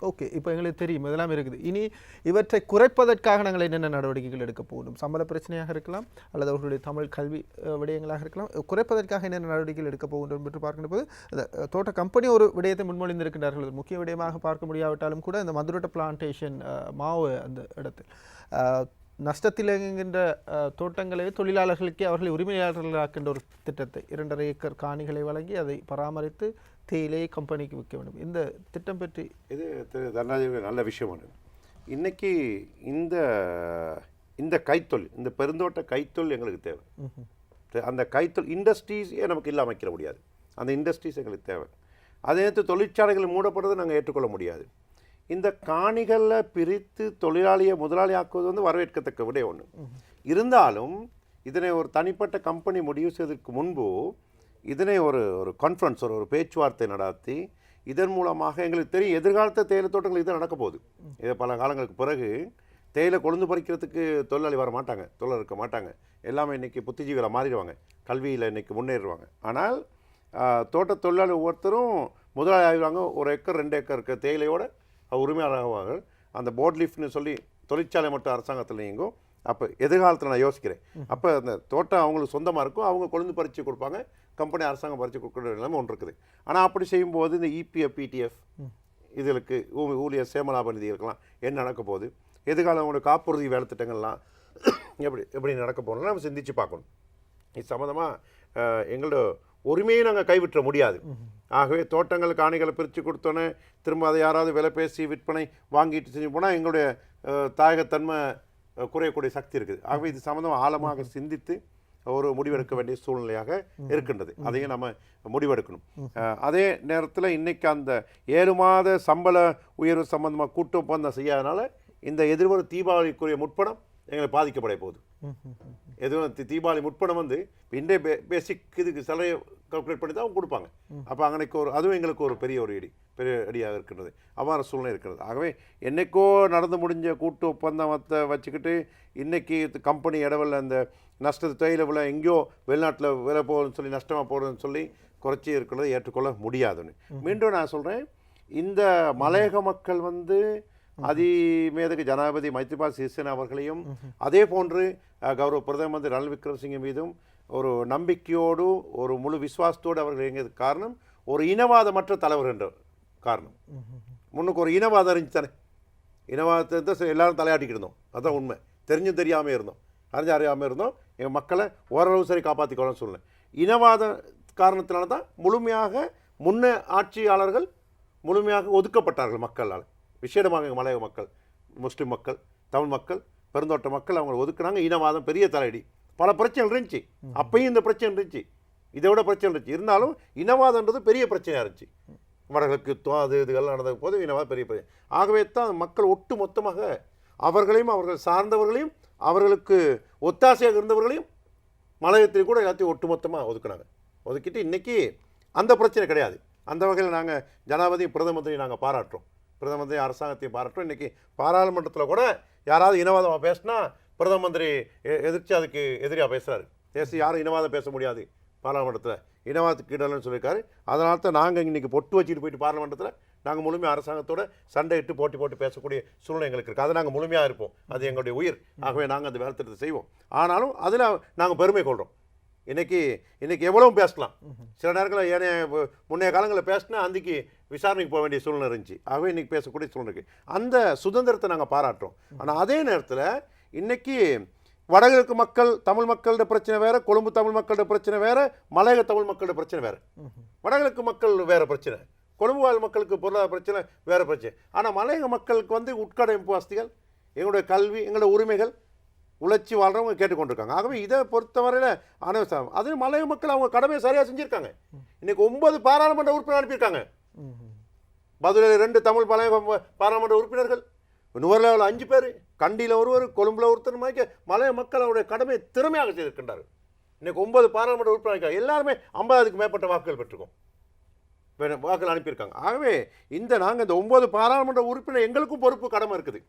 ஓகே, இப்போ எங்களுக்கு தெரியும், இதெல்லாம் இருக்குது. இனி இவற்றை குறைப்பதற்காக நாங்கள் என்னென்ன நடவடிக்கைகள் எடுக்க போகணும்? சம்பள பிரச்சனையாக இருக்கலாம், அல்லது அவர்களுடைய தமிழ் கல்வி விடயங்களாக இருக்கலாம். குறைப்பதற்காக என்னென்ன நடவடிக்கைகள் எடுக்க போகின்றோம் என்று பார்க்கின்ற போது, தோட்ட கம்பெனி ஒரு விடயத்தை முன்மொழிந்திருக்கின்றார்கள். முக்கிய விடயமாக பார்க்க முடியாவிட்டாலும் கூட இந்த மதுரோட்ட பிளான்டேஷன் மாவு அந்த இடத்தில் நஷ்டத்தில் இயங்குகின்ற தோட்டங்களை தொழிலாளர்களுக்கே அவர்களை உரிமையாளர்களாக்கின்ற ஒரு திட்டத்தை 2.5 ஏக்கர் காணிகளை வழங்கி அதை பராமரித்து தேயிலையை கம்பெனிக்கு விற்க வேண்டும். இந்த திட்டம் பற்றி இது நல்ல விஷயம். இன்னைக்கு இந்த கைத்தொழில், இந்த பெருந்தோட்ட கைத்தொழில் எங்களுக்கு தேவை. அந்த கைத்தொழில் இண்டஸ்ட்ரீஸே நமக்கு இல்லாமல் வைக்க முடியாது. அந்த இண்டஸ்ட்ரீஸ் எங்களுக்கு தேவை. அதே நேரத்தில் தொழிற்சாலைகள் மூடப்படுறதை நாங்கள் ஏற்றுக்கொள்ள முடியாது. இந்த காணிகளில் பிரித்து தொழிலாளியை முதலாளி ஆக்குவது வரவேற்கத்தக்க விட ஒன்று. இருந்தாலும் இதனை ஒரு தனிப்பட்ட கம்பெனி முடிவு செய்வதற்கு முன்பு இதனை ஒரு கான்ஃபரன்ஸ், ஒரு பேச்சுவார்த்தை நடத்தி இதன் மூலமாக எங்களுக்கு தெரியும் எதிர்காலத்தை தேயிலை தோட்டங்கள் இது நடக்க போகுது. இது பல காலங்களுக்கு பிறகு தேயிலை கொழுந்து பறிக்கிறதுக்கு தொழிலாளி வர மாட்டாங்க, தொழில் இருக்க மாட்டாங்க. எல்லாமே இன்றைக்கி புத்திஜீவிகளை மாறிடுவாங்க, கல்வியில் இன்றைக்கி முன்னேறுவாங்க. ஆனால் தோட்ட தொழிலாளி ஒவ்வொருத்தரும் முதலாளி ஆகிடுவாங்க. 1 ஏக்கர் 2 ஏக்கர் இருக்க தேயிலையோட உரிமையாளர்கள். அந்த போர்ட் லிஃப்ட்னு சொல்லி தொழிற்சாலை மட்டும் அரசாங்கத்தில் இயங்கும். அப்போ எதிர்காலத்தில் நான் யோசிக்கிறேன், அப்போ அந்த தோட்டம் அவங்களுக்கு சொந்தமாக இருக்கும், அவங்க கொழுந்து பறித்து கொடுப்பாங்க, கம்பெனி அரசாங்கம் பறித்து கொடுக்குற நிலைமை ஒன்று இருக்குது. ஆனால் அப்படி செய்யும்போது இந்த இபிஎஃப், பிடிஎஃப் இதுகளுக்கு ஊழியர் சேமலாப நிதிகளுக்கெல்லாம் என்ன நடக்க போகுது, எதிர்காலம் அவங்களுடைய காப்புறுதி வேலை திட்டங்கள்லாம் எப்படி நடக்க போகணும்னு நம்ம சிந்திச்சு பார்க்கணும். இது சம்மந்தமாக எங்களோட உரிமையை நாங்கள் கைவிட்ட முடியாது. ஆகவே தோட்டங்கள் காணிகளை பிரித்து கொடுத்தோன்னே திரும்ப அதை யாராவது விலை பேசி விற்பனை வாங்கிட்டு செஞ்சு போனால் எங்களுடைய தாயகத்தன்மை குறையக்கூடிய சக்தி இருக்குது. ஆகவே இது சம்மந்தமாக ஆழமாக சிந்தித்து ஒரு முடிவெடுக்க வேண்டிய சூழ்நிலையாக இருக்கின்றது. அதையும் நம்ம முடிவெடுக்கணும். அதே நேரத்தில் இன்றைக்கி அந்த 7 மாத சம்பள உயர்வு சம்பந்தமாக கூட்டு ஒப்பந்தம் செய்யாதனால இந்த எதிர்வரும் தீபாவளிக்குரிய முற்பணம் எங்களை பாதிக்கப்பட போகுது. எதுவும் தீபாவளி முற்பணம் வந்து இன்றைய பேசிக் இதுக்கு சலுகை கால்குலேட் பண்ணி தான் அவங்க கொடுப்பாங்க. அப்போ அன்னைக்கு அதுவும் எங்களுக்கு ஒரு பெரிய அடியாக இருக்கின்றது. அவ்வாறு சூழ்நிலை இருக்கிறது. ஆகவே என்னைக்கோ நடந்து முடிஞ்ச கூட்டு ஒப்பந்தத்தை வச்சுக்கிட்டு இன்றைக்கி கம்பெனி இடவில் அந்த நஷ்டத்தை தொழில விலை எங்கேயோ வெளிநாட்டில் விலை போகுதுன்னு சொல்லி நஷ்டமாக போடுதுன்னு சொல்லி குறைச்சி இருக்கிறத ஏற்றுக்கொள்ள முடியாதுன்னு மீண்டும் நான் சொல்கிறேன். இந்த மலையக மக்கள் வந்து அதிமேதகு ஜனாதிபதி மைத்ரிபால சிறிசேன அவர்களையும் அதே போன்று கௌரவ பிரதம மந்திரி ரணில் விக்ரமசிங்கே மீதும் ஒரு நம்பிக்கையோடு ஒரு முழு விசுவாசத்தோடு அவர்கள் இயங்கியதுக்கு காரணம் ஒரு இனவாதமற்ற தலைவர் என்ற காரணம். முன்னுக்கு ஒரு இனவாதம் இருந்துச்சு தானே, இனவாதத்தை எல்லாரும் தலையாட்டிக்கிட்டு இருந்தோம். அதுதான் உண்மை. தெரிஞ்சும் தெரியாமல் இருந்தோம், அறியாமல் இருந்தோம். எங்கள் மக்களை ஓரளவு சரி காப்பாற்றிக்கொள்ளணும்னு சொல்லுவேன். இனவாத காரணத்தினால தான் முழுமையாக முன்ன ஆட்சியாளர்கள் முழுமையாக ஒதுக்கப்பட்டார்கள் மக்களால். விசேடமாக மலையக மக்கள், முஸ்லீம் மக்கள், தமிழ் மக்கள், பெருந்தோட்ட மக்கள் அவங்களை ஒதுக்குனாங்க. இனவாதம் பெரிய தலையடி. பல பிரச்சனைகள் இருந்துச்சு. அப்பையும் இந்த பிரச்சனை இருந்துச்சு, இதை விட பிரச்சனை இருந்துச்சு. இருந்தாலும் இனவாதன்றது பெரிய பிரச்சனையாக இருந்துச்சு. வடகிழக்கு இதுகள்லாம் நடந்த போது இனவாதம் பெரிய பிரச்சனை. ஆகவே தான் மக்கள் ஒட்டு மொத்தமாக அவர்களையும் அவர்கள் சார்ந்தவர்களையும் அவர்களுக்கு ஒத்தாசையாக இருந்தவர்களையும் மலையத்தில் கூட எல்லாத்தையும் ஒட்டுமொத்தமாக ஒதுக்குனாங்க. ஒதுக்கிட்டு இன்றைக்கி அந்த பிரச்சனை கிடையாது. அந்த வகையில் நாங்கள் ஜனாதிபதி பிரதம மந்திரி நாங்கள் பாராட்டுறோம். பிரதம மந்திரி அரசாங்கத்தையும் பாராட்டுறோம். இன்றைக்கி பாராளுமன்றத்தில் கூட யாராவது இனவாதமாக பேசினா பிரதம மந்திரி எதிர்த்து அதுக்கு எதிரியாக பேசுகிறாரு. யாரும் இனவாதம் பேச முடியாது பாராளுமன்றத்தில், இனவாதத்துக்கு இடம்னு சொல்லியிருக்காரு. அதனால தான் நாங்கள் இன்றைக்கி பொட்டு வச்சுட்டு போயிட்டு பாராளுமன்றத்தில் நாங்கள் முழுமையாக அரசாங்கத்தோட சண்டையிட்டு போட்டு பேசக்கூடிய சூழ்நிலை எங்களுக்கு இருக்குது. அதை நாங்கள் முழுமையாக இருப்போம். அது எங்களுடைய உயிர். ஆகவே நாங்கள் அந்த வேலை திட்டத்தை செய்வோம். ஆனாலும் அதில் நாங்கள் பெருமை கொள்கிறோம். இன்றைக்கி எவ்வளவும் பேசலாம். சில நேரங்களில் ஏனைய முன்னைய காலங்களில் பேசினா அன்றைக்கி விசாரணைக்கு போக வேண்டிய சூழ்நிலை இருந்துச்சு. ஆகவே இன்றைக்கி பேசக்கூடிய சூழ்நிலை இருக்குது. அந்த சுதந்திரத்தை நாங்கள் பாராட்டுறோம். ஆனால் அதே நேரத்தில் இன்றைக்கி வடகிழக்கு மக்கள் தமிழ் மக்களோட பிரச்சனை வேறு, கொழும்பு தமிழ் மக்களோட பிரச்சனை வேறு, மலையக தமிழ் மக்களோட பிரச்சனை வேறு. வடகிழக்கு மக்கள் வேறு பிரச்சனை, கொழும்பு வாழ் மக்களுக்கு பொருளாதார பிரச்சனை வேறு பிரச்சனை. ஆனால் மலையக மக்களுக்கு வந்து உட்கட்டமைப்பு வசதிகள், எங்களுடைய கல்வி, எங்களுடைய உரிமைகள், உழைச்சி வாழ்கிறவங்க கேட்டுக்கொண்டிருக்காங்க. ஆகவே இதை பொறுத்தவரையில் அனைவரும் அது மலையக மக்கள் அவங்க கடமையை சரியாக செஞ்சுருக்காங்க. இன்றைக்கி 9 பாராளுமன்ற உறுப்பினர் அனுப்பியிருக்காங்க. பதிலில் 2 தமிழ் மலையக பாராளுமன்ற உறுப்பினர்கள், நுவர்லாவில் 5 பேர், கண்டியில் ஒருவர், கொழும்பில் ஒருத்தர் மாதிரி மலையக மக்கள் அவருடைய கடமையை திறமையாக செய்திருக்கின்றார்கள். இன்றைக்கி 9 பாராளுமன்ற உறுப்பினர் எல்லாருமே 50க்கு மேற்பட்ட வாக்குகள் பெற்றிருக்கோம், வாக்குகள் அனுப்பியிருக்காங்க. ஆகவே நாங்கள் இந்த 9 பாராளுமன்ற உறுப்பினர் எங்களுக்கும் பொறுப்பு கடமை இருக்குது.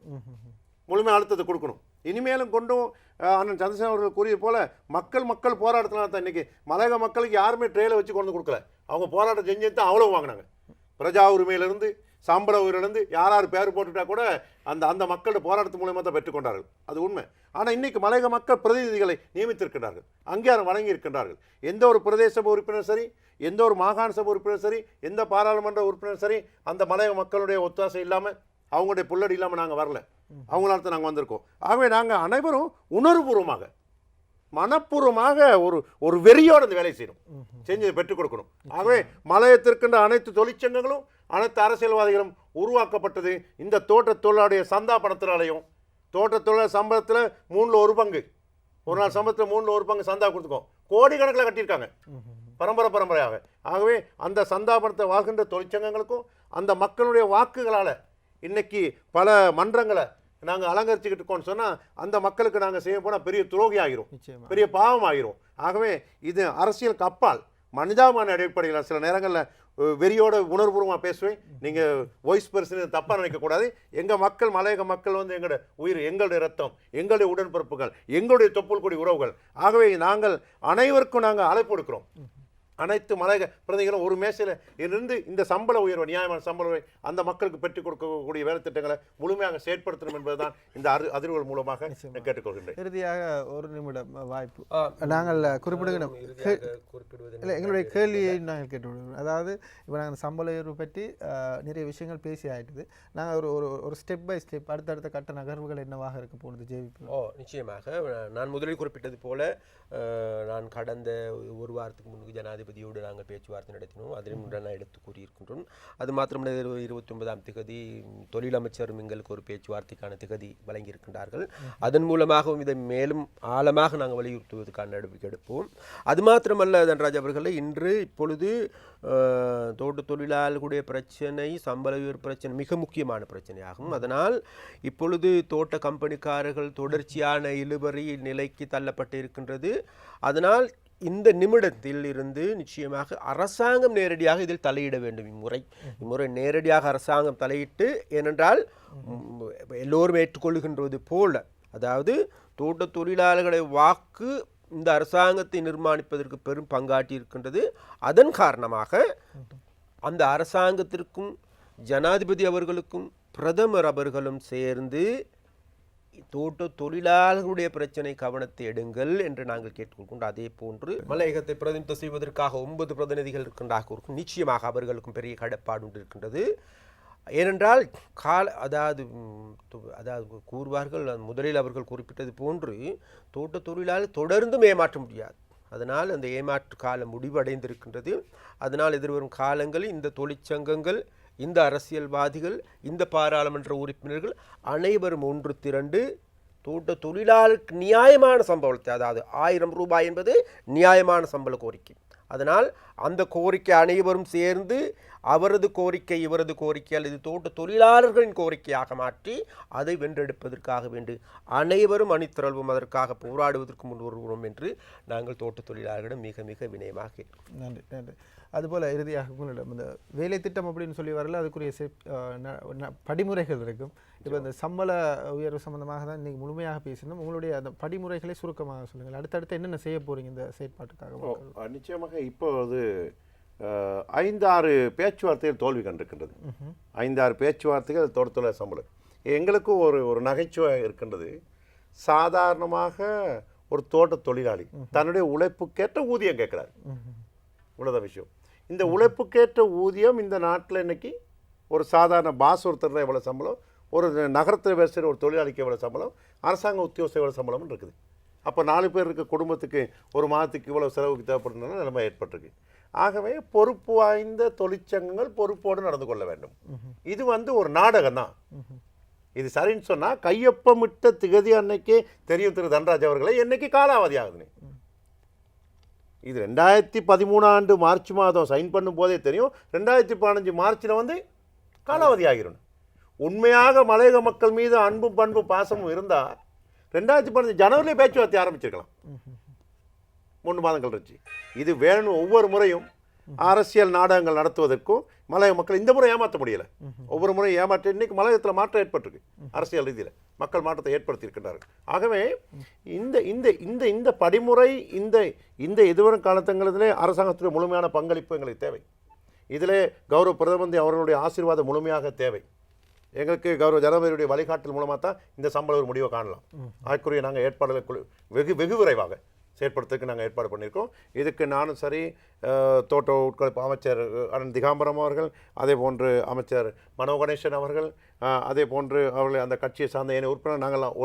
முழுமை அழுத்தத்தை கொடுக்கணும். இனிமேலும் கொண்டும் அண்ணன் சந்திரசேகரன் அவர்கள் கூறிய போல மக்கள் போராட்டத்தினால தான் இன்றைக்கி மலையக மக்களுக்கு யாருமே ட்ரெயிலை வச்சு கொண்டு கொடுக்கல. அவங்க போராட்டம் செஞ்சு தான் அவ்வளோ வாங்கினாங்க. பிரஜா உரிமையிலிருந்து சம்பள உயிரிழந்து யார் பேர் போட்டுட்டா கூட அந்த மக்களோட போராட்டத்து மூலமாக தான் பெற்றுக்கொண்டார்கள். அது உண்மை. ஆனால் இன்றைக்கி மலையக மக்கள் பிரதிநிதிகளை நியமித்திருக்கிறார்கள், அங்கீகாரம் வழங்கி இருக்கின்றார்கள். எந்த ஒரு பிரதேச சபை உறுப்பினர் சரி, எந்த ஒரு மாகாண சபை உறுப்பினர் சரி, எந்த பாராளுமன்ற உறுப்பினர் சரி, அந்த மலையக மக்களுடைய ஒத்தாசை இல்லாமல், அவங்களுடைய புல்லடி இல்லாமல் நாங்கள் வரல. அவங்களால தான் நாங்கள் வந்திருக்கோம். ஆகவே நாங்கள் அனைவரும் உணர்வுபூர்வமாக, மனப்பூர்வமாக ஒரு வெறியோடு அந்த வேலையை செய்யணும், செஞ்சு பெற்றுக் கொடுக்கணும். ஆகவே மலையத்திற்கின்ற அனைத்து தொழிற்சங்கங்களும் அனைத்து அரசியல்வாதிகளும் உருவாக்கப்பட்டது இந்த தோட்ட தொழிலாளருடைய சந்தா பணத்தினாலையும். தோட்ட தொழிலாளர் சம்பளத்தில் 3ல் 1 பங்கு, ஒரு நாள் சம்பளத்தில் 3ல் 1 பங்கு சந்தா கொடுத்துக்கோம். கோடிக்கணக்கில் கட்டியிருக்காங்க பரம்பரையாக. ஆகவே அந்த சந்தா பணத்தை வாழ்கின்ற தொழிற்சங்கங்களுக்கும் அந்த மக்களுடைய வாக்குகளால் இன்னைக்கு பல மன்றங்களை நாங்கள் அலங்கரிச்சுக்கிட்டு இருக்கோம்னு சொன்னால் அந்த மக்களுக்கு நாங்கள் செய்ய போனால் பெரிய துரோகி ஆகிரும், பெரிய பாவம் ஆகிரும். ஆகவே இது அரசியலுக்கு அப்பால் மனிதாபிமான அடிப்படையில் சில நேரங்களில் வெறியோட உணர்வுபூர்வமாக பேசுவேன். நீங்கள் வாய்ஸ் பர்சன் தப்பாக நினைக்கக்கூடாது. எங்கள் மக்கள், மலையக மக்கள் வந்து எங்களுடைய உயிர், எங்களுடைய ரத்தம், எங்களுடைய உடன்பிறப்புகள், எங்களுடைய தொப்புள் கொடி உறவுகள். ஆகவே நாங்கள் அனைவருக்கும் நாங்கள் அழைப்பு கொடுக்கிறோம். அனைத்து மலையக பிரதிகளும் ஒரு மேசையில் இருந்து இந்த சம்பள உயர்வு, நியாயமான சம்பள உயர்வு அந்த மக்களுக்கு பெற்றுக் கொடுக்கக்கூடிய வேலை திட்டங்களை முழுமையாக செயற்படுத்தணும் என்பதுதான் இந்த அதிர்வுகள் மூலமாக கேட்டுக்கொள்கின்றேன். இறுதியாக ஒரு நிமிடம் வாய்ப்பு நாங்கள் குறிப்பிடுகிறோம். இல்லை, எங்களுடைய கேள்வியை நாங்கள் கேட்டுவிடுவோம். அதாவது இப்போ நாங்கள் சம்பள உயர்வு பற்றி நிறைய விஷயங்கள் பேசி ஆயிட்டுது. நாங்கள் ஒரு ஸ்டெப் பை ஸ்டெப் அடுத்தடுத்த கட்ட நகர்வுகள் என்னவாக இருக்க போகுது ஜேவிபி? நிச்சயமாக நான் முதலில் குறிப்பிட்டது போல நான் கடந்த ஒரு வாரத்துக்கு முன்னுக்கு ஜனாதிபதி ஜனாதிபதியோடு நாங்கள் பேச்சுவார்த்தை நடத்தினோம். அதிலும் நான் எடுத்து கூறியிருக்கின்றோம். அது மாத்திரமல்ல 29ஆம் திகதி தொழில் அமைச்சரும் எங்களுக்கு ஒரு பேச்சுவார்த்தைக்கான திகதி வழங்கியிருக்கின்றார்கள். அதன் மூலமாகவும் இதை மேலும் ஆழமாக நாங்கள் வலியுறுத்துவதற்கான நடவடிக்கை எடுப்போம். அது மாத்திரமல்ல தன்ராஜ் அவர்களே, இப்பொழுது தோட்ட தொழிலாளர்களுடைய பிரச்சனை, சம்பள உயர்வு பிரச்சனை மிக முக்கியமான பிரச்சனையாகும். அதனால் இப்பொழுது தோட்ட கம்பெனிக்காரர்கள் தொடர்ச்சியான இழுபறி நிலைக்கு தள்ளப்பட்டு இருக்கின்றது. அதனால் இந்த நிமிடத்தில் இருந்து நிச்சயமாக அரசாங்கம் நேரடியாக இதில் தலையிட வேண்டும். இம்முறை நேரடியாக அரசாங்கம் தலையிட்டு, ஏனென்றால் எல்லோரும் ஏற்றுக்கொள்கின்றது போல, அதாவது தோட்ட தொழிலாளர்களை வாக்கு இந்த அரசாங்கத்தை நிர்மாணிப்பதற்கு பெரும் பங்காற்றி இருக்கின்றது. அதன் காரணமாக அந்த அரசாங்கத்திற்கும் ஜனாதிபதி அவர்களுக்கும் பிரதமர் அவர்களும் சேர்ந்து தோட்ட தொழிலாளர்களுடைய பிரச்சனை கவனத்தை எடுங்கள் என்று நாங்கள் கேட்டுக்கொண்டு, அதே போன்று மலையகத்தை பிரதிநிதித்துவம் செய்வதற்காக 9 பிரதிநிதிகள் இருக்கின்றார்கள். நிச்சயமாக அவர்களுக்கும் பெரிய கடப்பாடு ஒன்று இருக்கின்றது. ஏனென்றால் அதாவது கூறுவார்கள், முதலில் அவர்கள் குறிப்பிட்டது போன்று தோட்ட தொழிலாளர் தொடர்ந்தும் ஏமாற்ற முடியாது. அதனால் அந்த ஏமாற்று காலம் முடிவடைந்திருக்கின்றது. அதனால் எதிர்வரும் காலங்களில் இந்த தொழிற்சங்கங்கள், இந்த அரசியல்வாதிகள், இந்த பாராளுமன்ற உறுப்பினர்கள் அனைவரும் ஒன்று திரண்டு தோட்ட தொழிலாளருக்கு நியாயமான சம்பளத்தை, அதாவது 1000 ரூபாய் என்பது நியாயமான சம்பள கோரிக்கை. அதனால் அந்த கோரிக்கை அனைவரும் சேர்ந்து அவரது கோரிக்கை இவரது கோரிக்கை அல்லது தோட்ட தொழிலாளர்களின் கோரிக்கையாக மாற்றி அதை வென்றெடுப்பதற்காக வேண்டி அனைவரும் அணிதிரள்வோம், அதற்காக போராடுவதற்கு முன் வருவோம் என்று நாங்கள் தோட்ட தொழிலாளர்களிடம் மிக மிக வினயமாக கேட்கிறோம். நன்றி நன்றி. அதுபோல் இறுதியாக உங்களிடம் இந்த வேலை திட்டம் அப்படின்னு சொல்லி வரல, அதுக்குரிய படிமுறைகள் இருக்கும். இப்போ இந்த சம்பள உயர்வு சம்பந்தமாக தான் இன்றைக்கி முழுமையாக பேசணும். உங்களுடைய அந்த படிமுறைகளை சுருக்கமாக சொல்லுங்கள். அடுத்தடுத்து என்னென்ன செய்ய போகிறீங்க இந்த செயற்பாட்டுக்காக? நிச்சயமாக இப்போது 5-6 பேச்சுவார்த்தைகள் தோல்வி கண்டிருக்கின்றது. 5-6 பேச்சுவார்த்தைகள் தோட்டத்தொழிலாளர் சம்பளம். எங்களுக்கும் ஒரு நகைச்சுவை இருக்கின்றது. சாதாரணமாக ஒரு தோட்ட தொழிலாளி தன்னுடைய உழைப்புக்கேற்ற ஊதியம் கேட்குறாரு. இவ்வளோதான் விஷயம். இந்த உழைப்புக்கேற்ற ஊதியம் இந்த நாட்டில் இன்னைக்கு ஒரு சாதாரண பாஸ் ஒருத்தர் எவ்வளோ சம்பளம், ஒரு நகரத்தில் வேறு செய்கிற ஒரு தொழிலாளிக்கு எவ்வளோ சம்பளம், அரசாங்க உத்தியோகஸ்தர் எவ்வளோ சம்பளம்னு இருக்குது. அப்போ 4 பேர் இருக்க குடும்பத்துக்கு ஒரு மாதத்துக்கு இவ்வளோ செலவுக்கு தேவைப்படுறதுனால நிலைமை ஏற்பட்டிருக்கு. ஆகவே பொறுப்பு வாய்ந்த தொழிற்சங்கங்கள் பொறுப்போடு நடந்து கொள்ள வேண்டும். இது ஒரு நாடகம் தான். இது சரின்னு சொன்னால் கையொப்பமிட்ட திகதி அன்னைக்கே தெரியும் திரு தன்ராஜ் அவர்களை என்னைக்கு காலாவதி ஆகுதுன்னு. இது 2013 ஆண்டு மார்ச் மாதம் சைன் பண்ணும் போதே தெரியும் 2015 மார்ச்சில் காலாவதி ஆகிரும். உண்மையாக மலையக மக்கள் மீது அன்பும் பண்பும் பாசமும் இருந்தால் 2015 ஜனவரியிலே பேச்சுவார்த்தை ஆரம்பிச்சிருக்கலாம். 3 மாதங்கள் இருந்துச்சு. இது வேணும். ஒவ்வொரு முறையும் அரசியல் நாடகங்கள் நடத்துவதற்கும் மலையக மக்கள் இந்த முறை ஏமாற்ற முடியலை. ஒவ்வொரு முறையும் ஏமாற்ற இன்னைக்கு மலையகத்தில் மாற்றம் ஏற்பட்டிருக்கு. அரசியல் ரீதியில் மக்கள் மாற்றத்தை ஏற்படுத்தி இருக்கின்றார்கள். ஆகவே இந்த இந்த இந்த இந்த படிமுறை இந்த எதிர்வரும் காலத்தங்களிலே அரசாங்கத்துடைய முழுமையான பங்களிப்பு எங்களுக்கு தேவை. இதிலே கௌரவ பிரதமர் அவர்களுடைய ஆசீர்வாதம் முழுமையாக தேவை. எங்களுக்கு கௌரவ ஜனாதிபதியுடைய வழிகாட்டல் மூலமாக தான் இந்த சம்பள ஒரு முடிவை காணலாம். அதற்குரிய நாங்கள் ஏற்பாடுகளை வெகு விரைவாக செயற்படுத்துறதுக்கு நாங்கள் ஏற்பாடு பண்ணியிருக்கோம். இதுக்கு நானும் சரி, தோட்ட உட்கொடுப்பு அமைச்சர் அண்ணன் திகாம்பரம் அவர்கள், அதே போன்று அமைச்சர் மனோ கணேசன் அவர்கள், அதே போன்று அவர்கள் அந்த கட்சியை சார்ந்த ஏனைய உறுப்பினர் நாங்கள்லாம்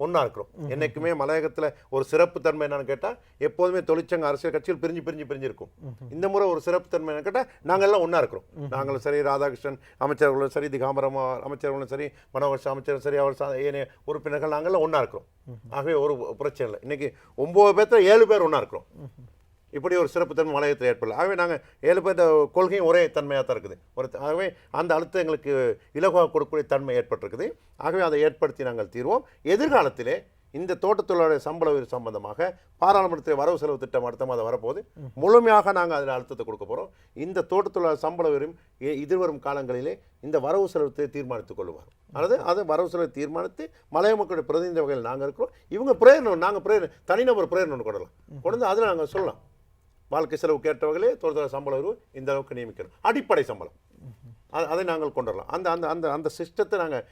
ஒன்றா இருக்கிறோம். என்றைக்குமே மலையகத்தில் ஒரு சிறப்பு தன்மை என்னன்னு கேட்டால் எப்போதுமே தொழிற்சங்க அரசியல் கட்சிகள் பிரிஞ்சு இருக்கும். இந்த முறை ஒரு சிறப்பு தன்மை என்னன்னு கேட்டால் நாங்கள் எல்லாம் ஒன்றா இருக்கிறோம். நாங்களும் சரி, ராதாகிருஷ்ணன் அமைச்சர்களும் சரி, திகாம்பரம் அமைச்சர்களும் சரி, மனோகர் அமைச்சரும் சரி, அவர் ஏனைய உறுப்பினர்கள் நாங்கள்லாம் ஒன்றா இருக்கிறோம். ஆகவே ஒரு பிரச்சனை இல்லை. இன்னைக்கு 9 பேர்த்த 7 பேர் ஒன்றா இருக்கிறோம். இப்படி ஒரு சிறப்பு தன்மை மலையகத்தில் ஏற்படல. ஆகவே நாங்கள் 7 பேர் கொள்கையும் ஒரே தன்மையாக தான் இருக்குது. ஆகவே அந்த அழுத்தம் எங்களுக்கு இலகுவாக கொடுக்கக்கூடிய தன்மை ஏற்பட்டிருக்குது. ஆகவே அதை ஏற்படுத்தி நாங்கள் தீர்வோம். எதிர்காலத்திலே இந்த தோட்டத்தொழிலாளர் சம்பள உயர்வு சம்பந்தமாக பாராளுமன்றத்தில் வரவு செலவு திட்டம் அடுத்த மாதம் வரப்போது முழுமையாக நாங்கள் அதில் அழுத்தத்தை கொடுக்க போகிறோம். இந்த தோட்டத்தொழிலாளர் சம்பள உயர்வும் எதிர்வரும் காலங்களிலே இந்த வரவு செலவு தீர்மானித்துக் கொள்வார். அது வரவு செலவு தீர்மானித்து மலைய மக்களுடைய பிரதிநிதி வகையில் நாங்கள் இருக்கிறோம். இவங்க பிரேரணம், நாங்கள் தனிநபர் பிரேரணம் ஒன்று கொண்டு அதில் நாங்கள் சொல்லலாம். வாழ்க்கை செலவு கேட்டவர்களே தோட்டத்தொழிலாளர் சம்பள உயர்வு இந்த அளவுக்கு நியமிக்கணும், அடிப்படை சம்பளம், அதை நாங்கள் கொண்டு வரலாம். அந்த அந்த அந்த அந்த சிஸ்டத்தை நாங்கள்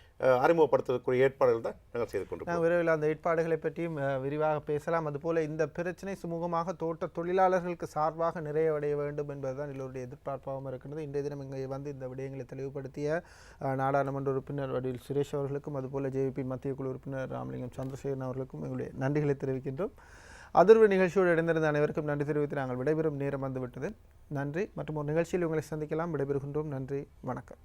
அறிமுகப்படுத்தக்கூடிய ஏற்பாடுகள் தான் நாங்கள் செய்து கொண்டிருக்கோம். விரைவில் அந்த ஏற்பாடுகளை பற்றியும் விரிவாக பேசலாம். அதுபோல் இந்த பிரச்சனை சுமூகமாக தோட்ட தொழிலாளர்களுக்கு சார்பாக நிறைவடைய வேண்டும் என்பதுதான் எல்லோருடைய எதிர்பார்ப்பாகவும் இருக்கிறது. இன்றைய தினம் இங்கே இந்த விடயங்களை தெளிவுபடுத்திய நாடாளுமன்ற உறுப்பினர் வடிவில் சுரேஷ் அவர்களுக்கும், அதுபோல் ஜேவிபி மத்திய குழு உறுப்பினர் ராமலிங்கம் சந்திரசேகரன் அவர்களுக்கும் எங்களுடைய நன்றிகளை தெரிவிக்கின்றோம். அதிர்வு நிகழ்ச்சியோடு இணைந்திருந்த அனைவருக்கும் நன்றி தெரிவித்து நாங்கள் விடைபெறும் நேரம் வந்துவிட்டது. நன்றி. மற்றும் ஒரு நிகழ்ச்சியில் உங்களை சந்திக்கலாம். விடைபெறுகின்றோம். நன்றி. வணக்கம்.